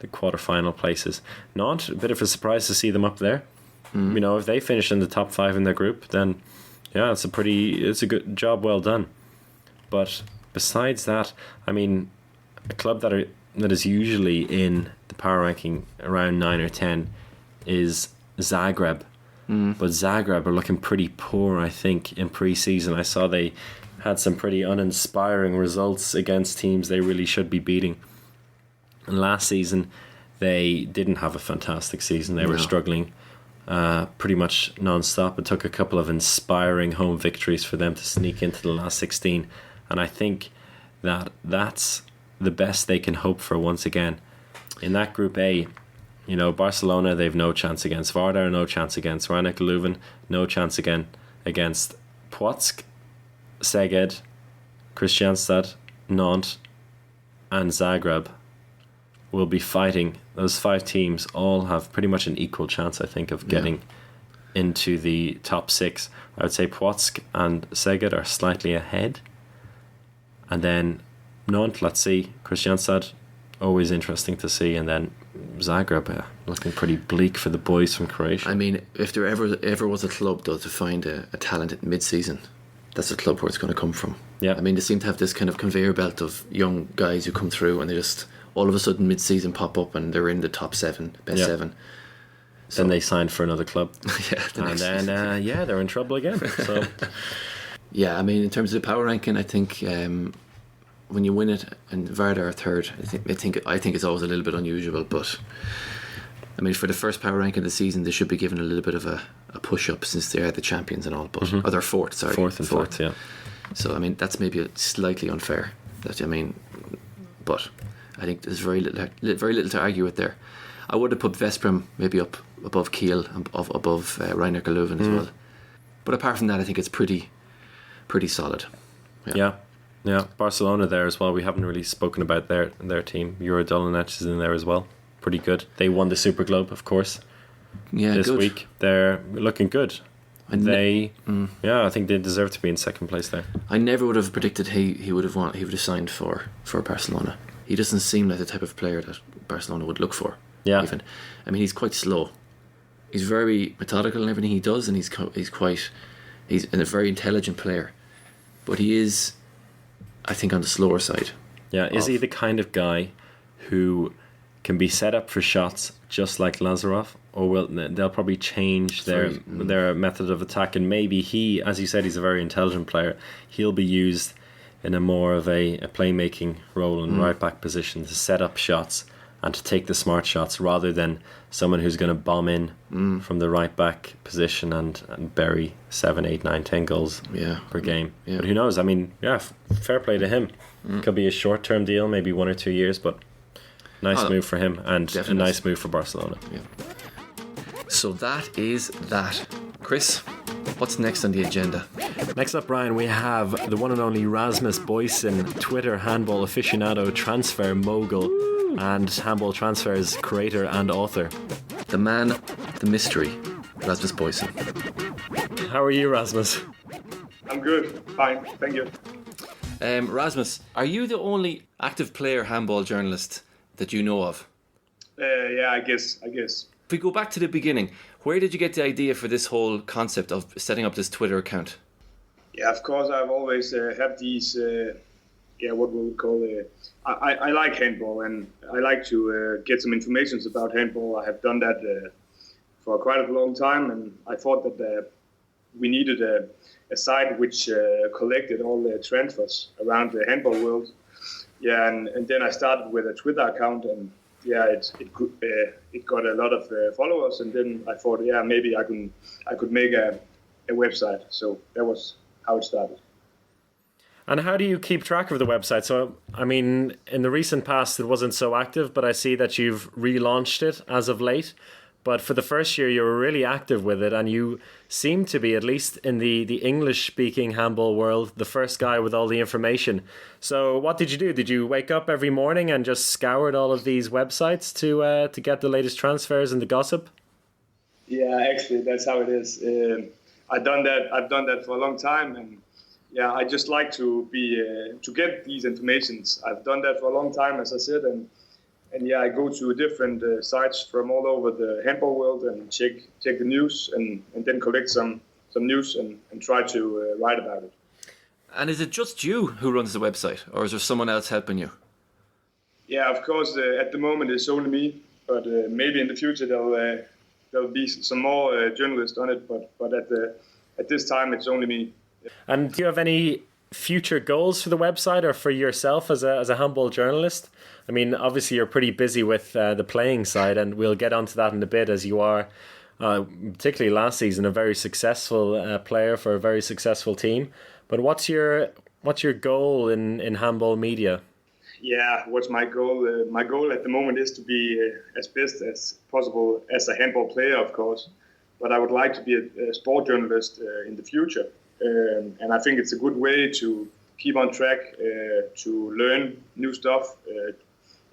the quarterfinal places. Nantes, a bit of a surprise to see them up there. If they finish in the top 5 in their group, then yeah, it's a good job well done. But besides that, I mean, a club that is usually in the power ranking around 9 or 10 is Zagreb. But Zagreb are looking pretty poor, I think, in pre-season. I saw they had some pretty uninspiring results against teams they really should be beating. And last season, they didn't have a fantastic season. They were struggling pretty much non-stop. It took a couple of inspiring home victories for them to sneak into the last 16. And I think that's the best they can hope for once again. In that Group A, Barcelona, they've no chance against. Vardar, no chance against. Rhein-Neckar Leuven, no chance again against. Płock, Szeged, Kristianstad, Nantes, and Zagreb will be fighting. Those 5 teams all have pretty much an equal chance, I think, of getting into the top 6. I would say Płock and Szeged are slightly ahead. And then Nantes, let's see. Kristianstad, always interesting to see. And then Zagreb, looking pretty bleak for the boys from Croatia. I mean, if there ever was a club, though, to find a talented mid-season, that's a club where it's going to come from. Yeah. I mean, they seem to have this kind of conveyor belt of young guys who come through and they just all of a sudden mid-season pop up and they're in the top 7, best 7. So, then they signed for another club. And then they're in trouble again. So yeah, I mean, in terms of the power ranking, I think when you win it and Vardar are third, I think it's always a little bit unusual, but I mean, for the first power ranking of the season, they should be given a little bit of a push up since they are the champions and all. But or they're fourth, sorry, fourth, yeah. So I mean, that's maybe slightly unfair. But I think there's very little to argue with there. I would have put Veszprém maybe up above Kiel and above Rhein-Neckar Leuven as well. But apart from that, I think it's pretty solid. Yeah. Barcelona there as well. We haven't really spoken about their team. Eurodolonec is in there as well. Pretty good. They won the Super Globe, of course. Yeah, this good. week. They're looking good. I think they deserve to be in second place there. I never would have predicted he would have signed for Barcelona. He doesn't seem like the type of player that Barcelona would look for. Yeah. Even. I mean, he's quite slow. He's very methodical in everything he does, and he's a very intelligent player. But he is, I think, on the slower side. Yeah, is he the kind of guy who can be set up for shots just like Lazarov, or they'll probably change their method of attack, and maybe he, as you said, he's a very intelligent player, he'll be used in a more of a playmaking role in right back position to set up shots and to take the smart shots rather than someone who's going to bomb in from the right back position and bury 7, 8, 9, 10 goals per game. Yeah. But who knows? I mean, fair play to him. Could be a short-term deal, maybe 1 or 2 years, but nice move for him and definitely a nice move for Barcelona. Yeah. So that is that. Chris, what's next on the agenda? Next up, Brian, we have the one and only Rasmus Boysen, Twitter handball aficionado, transfer mogul, and Handball Transfer's creator and author. The man, the mystery, Rasmus Boysen. How are you, Rasmus? I'm good. Fine. Thank you. Rasmus, are you the only active player handball journalist that you know of? Yeah, I guess. If we go back to the beginning, where did you get the idea for this whole concept of setting up this Twitter account? Yeah, of course, I've always had these, what we would call I like handball, and I like to get some information about handball. I have done that for quite a long time, and I thought that we needed a site which collected all the transfers around the handball world. Yeah, and then I started with a Twitter account, and it got a lot of followers, and then I thought, maybe I could make a website. So that was how it started. And how do you keep track of the website? So, I mean, in the recent past, it wasn't so active, but I see that you've relaunched it as of late. But for the first year, you were really active with it, and you seemed to be, at least in the English-speaking handball world, the first guy with all the information. So what did you do? Did you wake up every morning and just scoured all of these websites to get the latest transfers and the gossip? Yeah, actually, that's how it is. I've done that for a long time, and yeah, I just like to be to get these informations. I've done that for a long time, as I said, and yeah, I go to different sites from all over the handball world and check the news, and then collect some news and try to write about it. And is it just you who runs the website, or is there someone else helping you? Yeah, of course. At the moment, it's only me, but maybe in the future there'll be some more journalists on it. But at this time, it's only me. And do you have any future goals for the website or for yourself as a handball journalist? I mean, obviously you're pretty busy with the playing side, and we'll get onto that in a bit, as you are, particularly last season, a very successful player for a very successful team. But what's your goal in handball media? Yeah, what's my goal? My goal at the moment is to be as best as possible as a handball player, of course. But I would like to be a sport journalist in the future. And I think it's a good way to keep on track, to learn new stuff.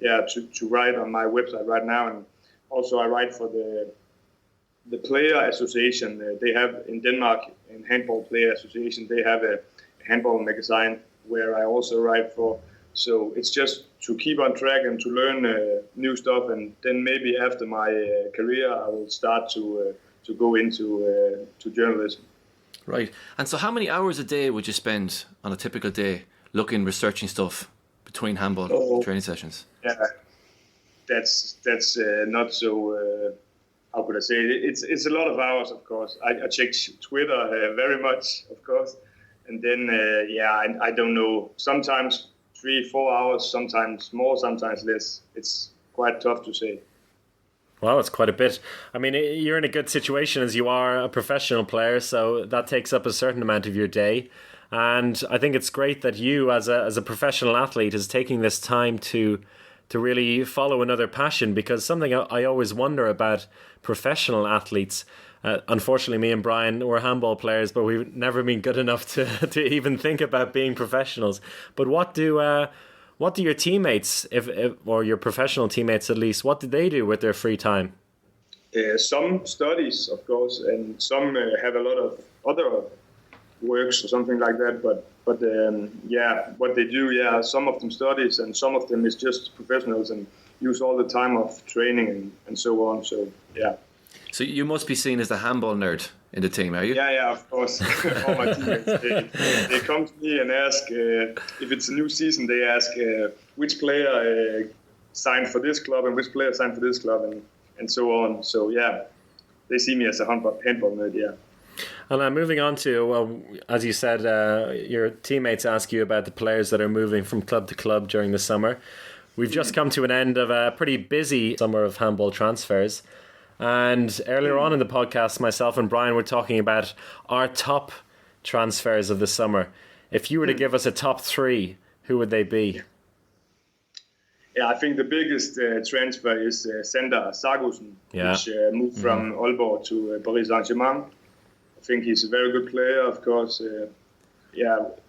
To write on my website right now. And also I write for the Player Association. They have in Denmark, in Handball Player Association, they have a handball magazine where I also write for. So it's just to keep on track and to learn new stuff, and then maybe after my career I will start to go into to journalism. Right. And so how many hours a day would you spend on a typical day researching stuff between handball training sessions? Yeah, that's not so. How could I say it? It's a lot of hours, of course. I check Twitter very much, of course, and then I don't know. Sometimes 3-4 hours, sometimes more, sometimes less. It's quite tough to say. Wow, it's quite a bit. I mean, you're in a good situation as you are a professional player, so that takes up a certain amount of your day. And I think it's great that you, as a professional athlete, is taking this time to really follow another passion, because something I always wonder about professional athletes. Unfortunately, me and Brian were handball players, but we've never been good enough to even think about being professionals. But what do your teammates, if or your professional teammates at least, what do they do with their free time? Some studies, of course, and some have a lot of other works or something like that. But what they do, some of them studies and some of them is just professionals and use all the time of training and so on. So yeah. So you must be seen as the handball nerd in the team, are you? Yeah, of course. All my teammates, they come to me and ask, if it's a new season, they ask which player signed for this club and which player signed for this club and so on. So yeah, they see me as a handball nerd, yeah. And moving on to, well, as you said, your teammates ask you about the players that are moving from club to club during the summer. We've just come to an end of a pretty busy summer of handball transfers. And earlier on in the podcast, myself and Brian were talking about our top transfers of the summer. If you were to give us a top 3, who would they be? Yeah, I think the biggest transfer is Sander Sargussen, which moved from Aalborg to Paris Saint-Germain. I think he's a very good player, of course.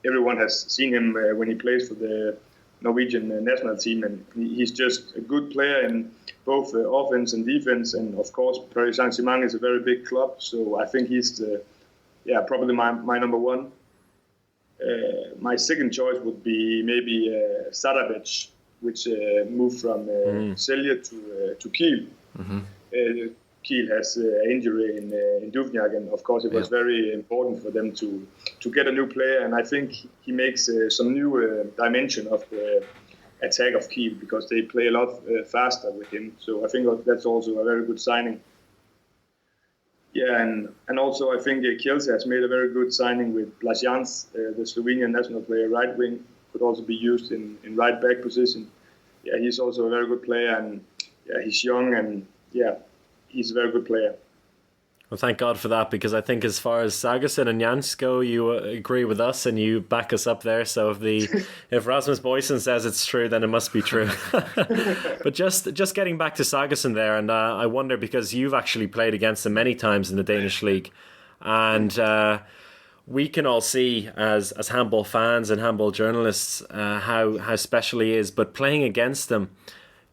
Everyone has seen him when he plays for the Norwegian national team, and he's just a good player in both offense and defense. And of course, Paris Saint-Germain is a very big club, so I think he's probably my number one. My second choice would be maybe Sadabec, which moved from Celje to Kiel. Mm-hmm. Kiel has an injury in Duvnjak, and of course it was very important for them to get a new player, and I think he makes some new dimension of the attack of Kiel, because they play a lot faster with him, so I think that's also a very good signing. Yeah, and also I think Kielce has made a very good signing with Blasians, the Slovenian national player, right wing, could also be used in right back position. Yeah, he's also a very good player, and he's young, and he's a very good player. Well, thank God for that, because I think as far as Sagerson and Jans go, you agree with us and you back us up there. So if Rasmus Boysen says it's true, then it must be true. But just getting back to Sagerson there, and I wonder, because you've actually played against him many times in the Danish league, and we can all see as handball fans and handball journalists how special he is. But playing against him,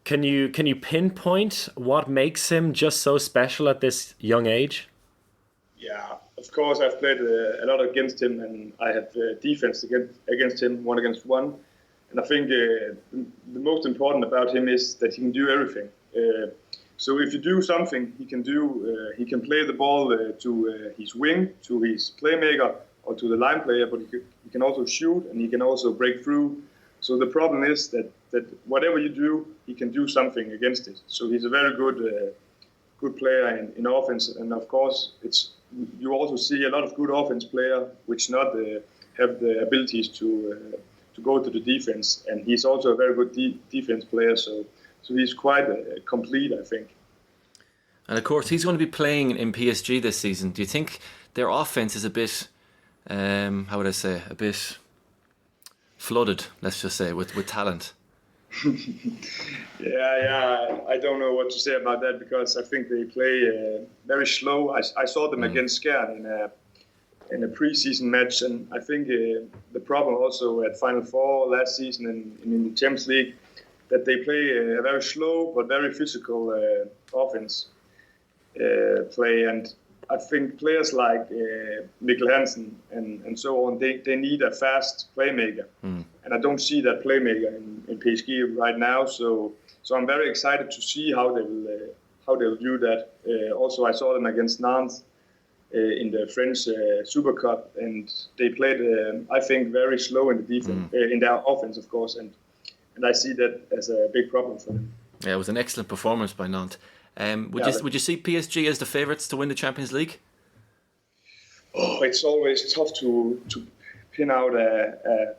can you pinpoint what makes him just so special at this young age? Yeah, of course, I've played a lot against him, and I have defense against him, 1-against-1. And I think the most important about him is that he can do everything. So if you do something, he can can play the ball to his wing, to his playmaker, or to the line player, but he can also shoot, and he can also break through. So the problem is that whatever you do, he can do something against it. So he's a very good player in offense, and of course you also see a lot of good offense player which not have the abilities to go to the defense, and he's also a very good defense player. So he's quite complete, I think. And of course, he's going to be playing in PSG this season. Do you think their offense is a bit, a bit flooded, let's just say, with talent? Yeah, I don't know what to say about that, because I think they play very slow. I saw them against Skjern in a preseason match, and I think the problem also at Final Four last season and in the Champions League, that they play a very slow but very physical offense play, and I think players like Mikkel Hansen and so on, they need a fast playmaker, and I don't see that playmaker in PSG right now. So I'm very excited to see how they'll do that. Also, I saw them against Nantes in the French Super Cup, and they played, I think, very slow in the defense, in their offense, of course, and I see that as a big problem for them. Yeah, it was an excellent performance by Nantes. Would you see PSG as the favourites to win the Champions League? Oh, it's always tough to pin out a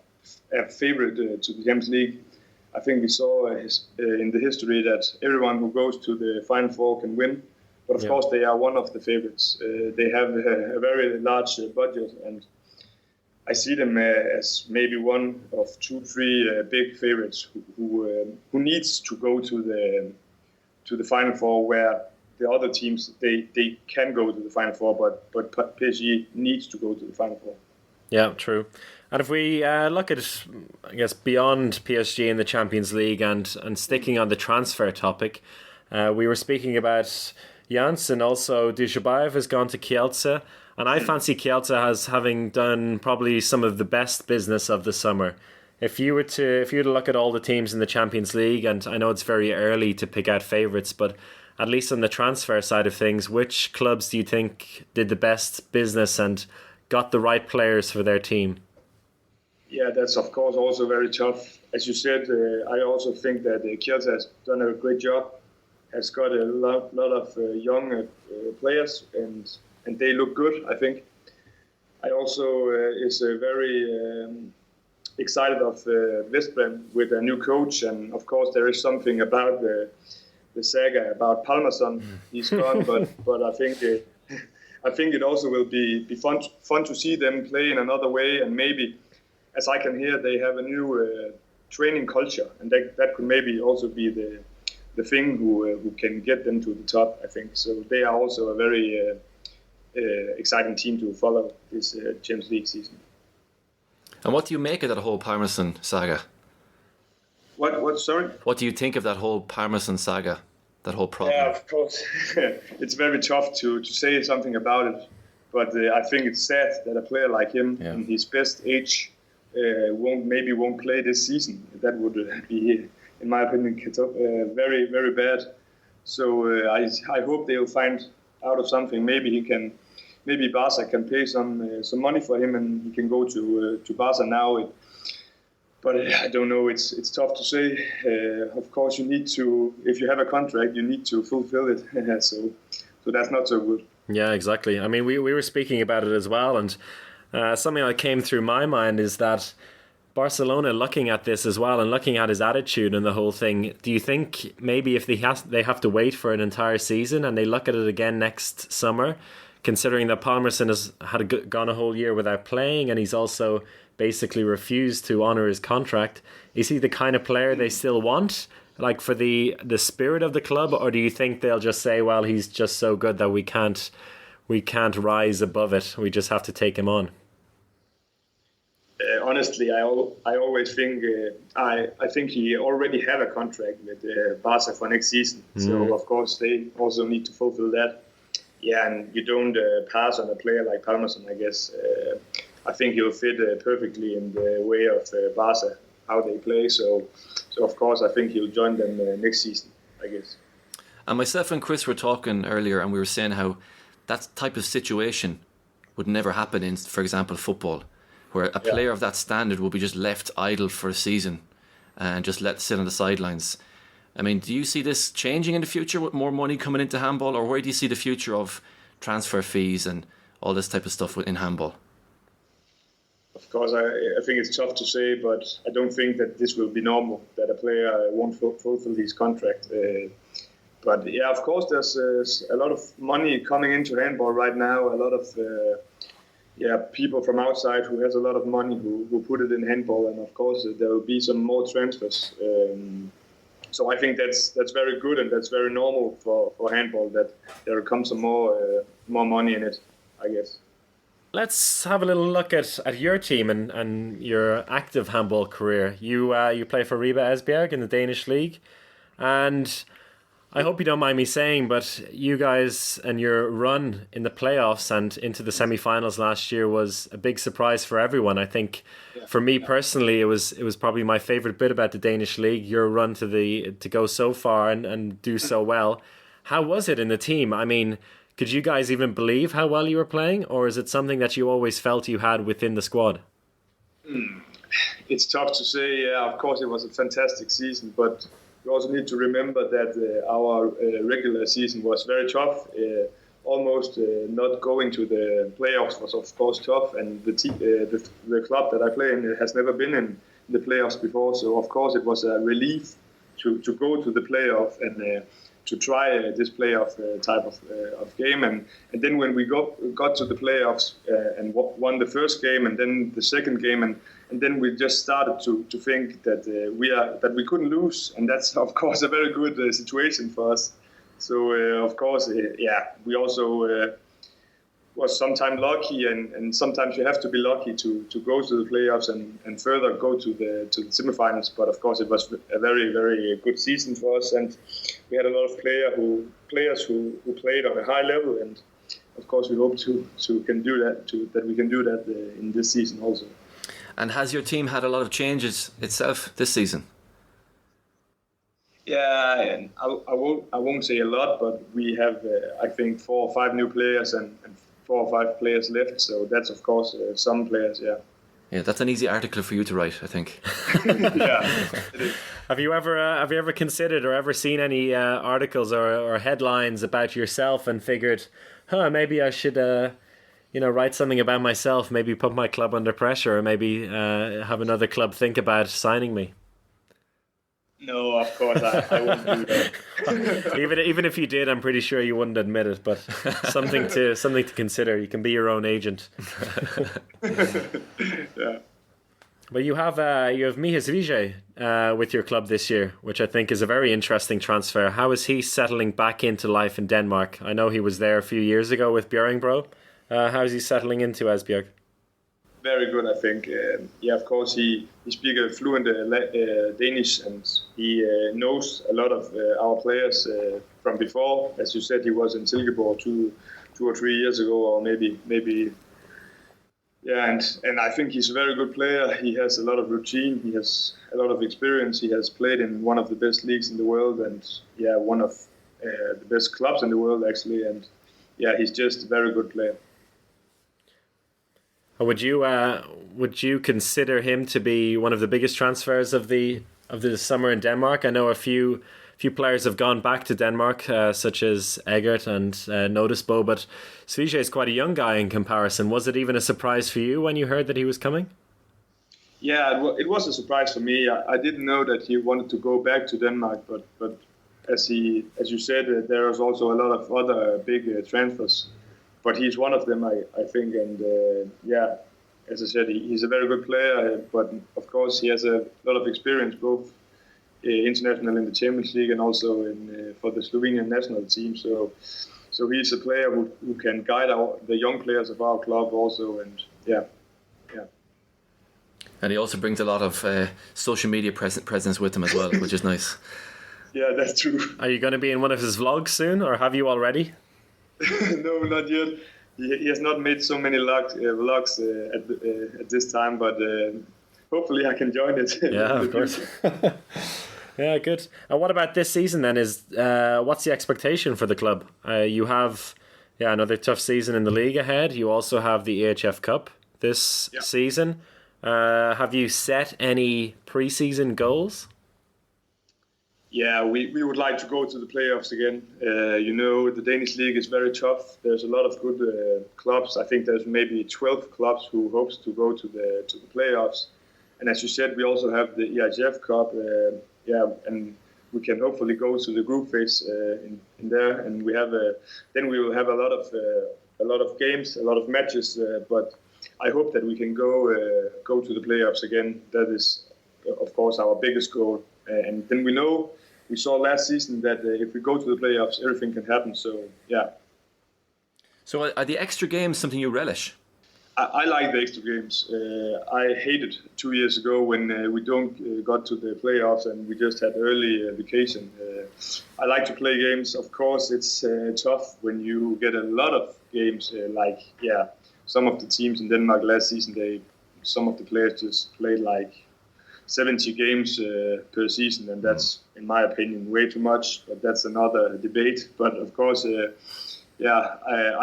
favourite to the Champions League. I think we saw in the history that everyone who goes to the Final Four can win. But of course, they are one of the favourites. They have a very large budget, and I see them as maybe one of 2-3 big favourites who needs to go to the Final Four, where the other teams they can go to the Final Four, but PSG needs to go to the Final Four. Yeah, true. And if we look at, I guess, beyond PSG in the Champions League and sticking on the transfer topic, we were speaking about Jans, and also Dushabayev has gone to Kielce, and I fancy Kielce as having done probably some of the best business of the summer. If you were to look at all the teams in the Champions League, and I know it's very early to pick out favourites, but at least on the transfer side of things, which clubs do you think did the best business and got the right players for their team? Yeah, that's of course also very tough. As you said, I also think that Kielce has done a great job, has got a lot of young players, and they look good, I think. I also is very excited of Vestbrem with a new coach, and of course there is something about the saga about Palmason. He's gone, but I think it also will be fun to see them play in another way, and maybe, as I can hear, they have a new training culture, and that could maybe also be the thing who can get them to the top, I think. So they are also a very exciting team to follow this Champions League season. And what do you make of that whole Parmesan saga? What? Sorry? What do you think of that whole Parmesan saga, that whole problem? Yeah, of course. It's very tough to say something about it, but I think it's sad that a player like him in his best age won't play this season. That would be, in my opinion, very, very bad. So I hope they'll find out of something. Maybe Barca can pay some money for him, and he can go to Barca now. But I don't know. It's tough to say. Of course, you need to. If you have a contract, you need to fulfill it. So that's not so good. Yeah, exactly. I mean, we were speaking about it as well, and something that came through my mind is that Barcelona, looking at this as well and looking at his attitude and the whole thing, do you think maybe if they have to wait for an entire season and they look at it again next summer, considering that Palmerson has gone a whole year without playing, and he's also basically refused to honour his contract. Is he the kind of player they still want, like for the spirit of the club, or do you think they'll just say, well, he's just so good that we can't rise above it, we just have to take him on? Honestly, I always think I think he already have a contract with Barca for next season. So of course they also need to fulfill that. Yeah, and you don't pass on a player like Palmerson, I guess. I think he'll fit perfectly in the way of Barca, how they play. So of course I think he'll join them next season, I guess. And myself and Chris were talking earlier, and we were saying how that type of situation would never happen in, for example, football, where a player of that standard will be just left idle for a season and just let sit on the sidelines. I mean, do you see this changing in the future with more money coming into handball, or where do you see the future of transfer fees and all this type of stuff in handball? Of course, I think it's tough to say, but I don't think that this will be normal, that a player won't fulfill his contract. But yeah, of course, there's a lot of money coming into handball right now, a lot of people from outside who has a lot of money who put it in handball, and of course there will be some more transfers. So I think that's very good, and that's very normal for handball, that there will come some more money in it, I guess. Let's have a little look at your team and your active handball career. You play for Ribe Esbjerg in the Danish league, and I hope you don't mind me saying, but you guys and your run in the playoffs and into the semi-finals last year was a big surprise for everyone. I think for me personally, it was probably my favourite bit about the Danish league, your run to go so far and do so well. How was it in the team? I mean, could you guys even believe how well you were playing, or is it something that you always felt you had within the squad? It's tough to say. Yeah, of course, it was a fantastic season, but we also need to remember that our regular season was very tough. Almost not going to the playoffs was, of course, tough, and the club that I play in has never been in the playoffs before. So, of course, it was a relief to go to the playoff and to try this playoff type of game. And then when we got to the playoffs and won the first game and then the second game, and then we just started to think that we couldn't lose, and that's of course a very good situation for us. So of course, we also was sometimes lucky, and sometimes you have to be lucky to go to the playoffs and further go to the semifinals. But of course, it was a very, very good season for us, and we had a lot of players who played on a high level, and of course, we hope to can do that we can do that in this season also. And has your team had a lot of changes itself this season? Yeah, and I won't say a lot, but we have I think 4 or 5 new players and 4 or 5 players left. So that's of course some players. Yeah. Yeah, that's an easy article for you to write, I think. Yeah. It is. Have you ever considered or ever seen any articles or headlines about yourself and figured, maybe I should write something about myself, maybe put my club under pressure, or maybe have another club think about signing me? No, of course I wouldn't do that. even if you did, I'm pretty sure you wouldn't admit it. But something to consider. You can be your own agent. Yeah. But you have Mijas Vijay with your club this year, which I think is a very interesting transfer. How is he settling back into life in Denmark? I know he was there a few years ago with Bjerringbro. How is he settling into Esbjerg? Very good, I think. Of course, he speaks fluent Danish, and he knows a lot of our players from before. As you said, he was in Silkeborg 2 or 3 years ago, or maybe. Yeah, and I think he's a very good player. He has a lot of routine. He has a lot of experience. He has played in one of the best leagues in the world, and one of the best clubs in the world actually. And he's just a very good player. Would you consider him to be one of the biggest transfers of the summer in Denmark? I know a few players have gone back to Denmark, such as Eggert and Nodesbo, but Svijay is quite a young guy in comparison. Was it even a surprise for you when you heard that he was coming? Yeah, it was a surprise for me. I didn't know that he wanted to go back to Denmark, but as you said, there was also a lot of other big transfers but he's one of them, I think. And as I said, he's a very good player. But of course, he has a lot of experience, both international in the Champions League and also for the Slovenian national team. So he's a player who can guide the young players of our club also. And yeah. And he also brings a lot of social media presence with him as well, which is nice. Yeah, that's true. Are you going to be in one of his vlogs soon, or have you already? No, not yet. He has not made so many vlogs at this time, but hopefully I can join it. Yeah, of course. Yeah, good. And what about this season then? What's the expectation for the club? You have another tough season in the league ahead. You also have the AHF Cup this season. Have you set any pre-season goals? Yeah, we would like to go to the playoffs again. The Danish league is very tough. There's a lot of good clubs. I think there's maybe 12 clubs who hopes to go to the playoffs. And as you said, we also have the EHF Cup. And we can hopefully go to the group phase in there. And we have then we will have a lot of games, a lot of matches. But I hope that we can go to the playoffs again. That is, of course, our biggest goal. And then we saw last season that if we go to the playoffs, everything can happen. So, yeah. So are the extra games something you relish? I like the extra games. I hated 2 years ago when we don't got to the playoffs and we just had early vacation. I like to play games. Of course, it's tough when you get a lot of games. Some of the teams in Denmark last season, some of the players just played like 70 games per season, and that's, in my opinion, way too much. But that's another debate. But of course, I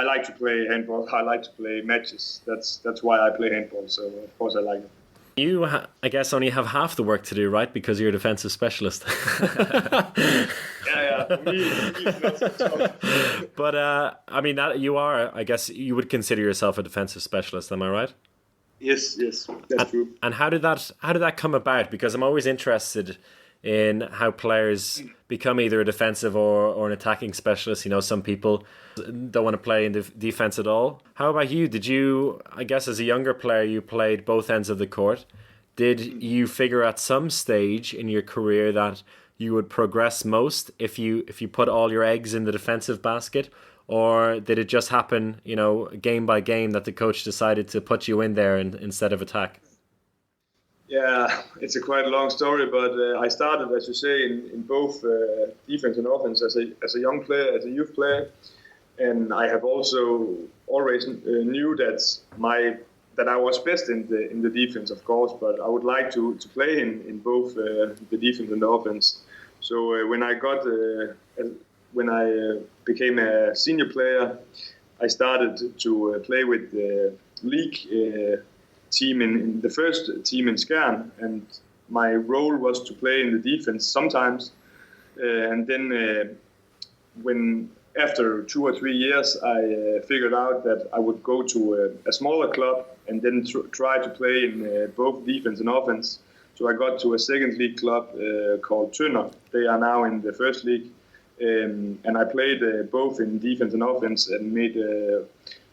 like to play handball. I like to play matches. That's why I play handball. So of course I like it. You, I guess, only have half the work to do, right? Because you're a defensive specialist. Yeah. For me, it's not so tough. But that you are. I guess you would consider yourself a defensive specialist. Am I right? Yes, that's true. And how did that come about? Because I'm always interested in how players become either a defensive or an attacking specialist. Some people don't want to play in defense at all. How about you? Did you, I guess as a younger player, you played both ends of the court. Did you figure at some stage in your career that you would progress most if you put all your eggs in the defensive basket? Or did it just happen, game by game, that the coach decided to put you in there instead of attack? Yeah, it's a quite long story, but I started, as you say, in both defense and offense as a young player, as a youth player, and I have also always knew that I was best in the defense, of course, but I would like to play in both the defense and the offense. So when I became a senior player, I started to play with the league team in the first team in Skjern, and my role was to play in the defense sometimes. And then when after 2 or 3 years, I figured out that I would go to a smaller club and then try to play in both defense and offense. So I got to a second league club called Tønder. They are now in the first league. And I played both in defense and offense and made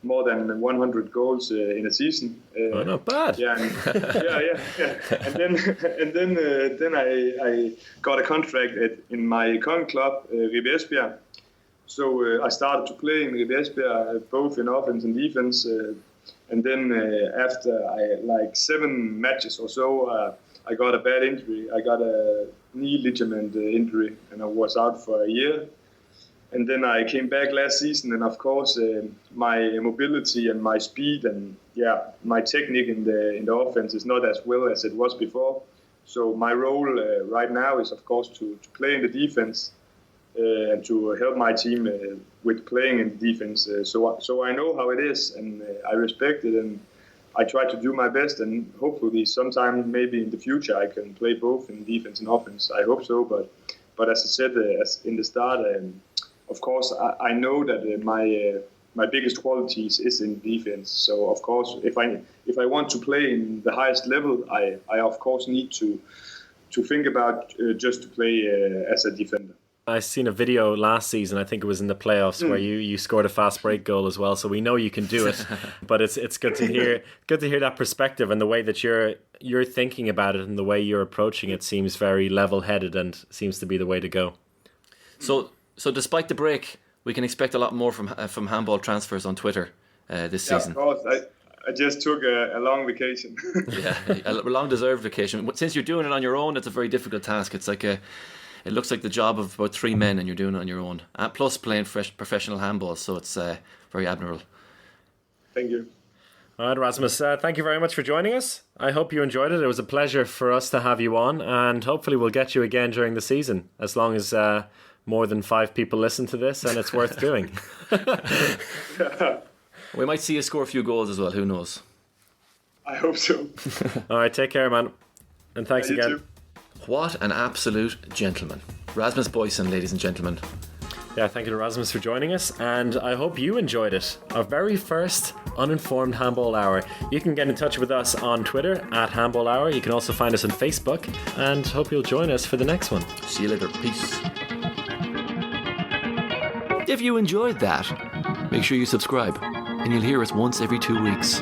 more than 100 goals in a season. Not bad. Yeah. And then I got a contract in my current club, Ribe Esbjerg. So I started to play in Ribe Esbjerg both in offense and defense. And then after 7 matches or so, I got a bad injury. I got a knee ligament injury, and I was out for a year. And then I came back last season, and of course, my mobility and my speed and my technique in the offense is not as well as it was before. So my role right now is, of course, to play in the defense and to help my team with playing in the defense. So I know how it is, and I respect it, and I try to do my best, and hopefully sometime maybe in the future I can play both in defense and offense. I hope so, but as I said as in the start, of course I know that my biggest qualities is in defense. So of course if I want to play in the highest level, I of course need to think about just to play as a defender. I seen a video last season, I think it was in the playoffs, where you scored a fast break goal as well, so we know you can do it. But it's good to hear that perspective, and the way that you're thinking about it and the way you're approaching it seems very level-headed and seems to be the way to go. So despite the break, we can expect a lot more from handball transfers on Twitter this season. Of course. I just took a long vacation. Yeah, a long-deserved vacation. Since you're doing it on your own, it's a very difficult task. It's like it looks like the job of about 3 men, and you're doing it on your own. Plus playing professional handball, so it's very admirable. Thank you. All right, Rasmus, thank you very much for joining us. I hope you enjoyed it. It was a pleasure for us to have you on, and hopefully we'll get you again during the season, as long as more than 5 people listen to this, and it's worth doing. We might see you score a few goals as well, who knows? I hope so. All right, take care, man. And thanks again. Too. What an absolute gentleman. Rasmus Boysen, ladies and gentlemen. Yeah, thank you to Rasmus for joining us, and I hope you enjoyed it. Our very first Uninformed Handball Hour. You can get in touch with us on Twitter at Handball Hour. You can also find us on Facebook, and hope you'll join us for the next one. See you later. Peace. If you enjoyed that, make sure you subscribe, and you'll hear us once every 2 weeks.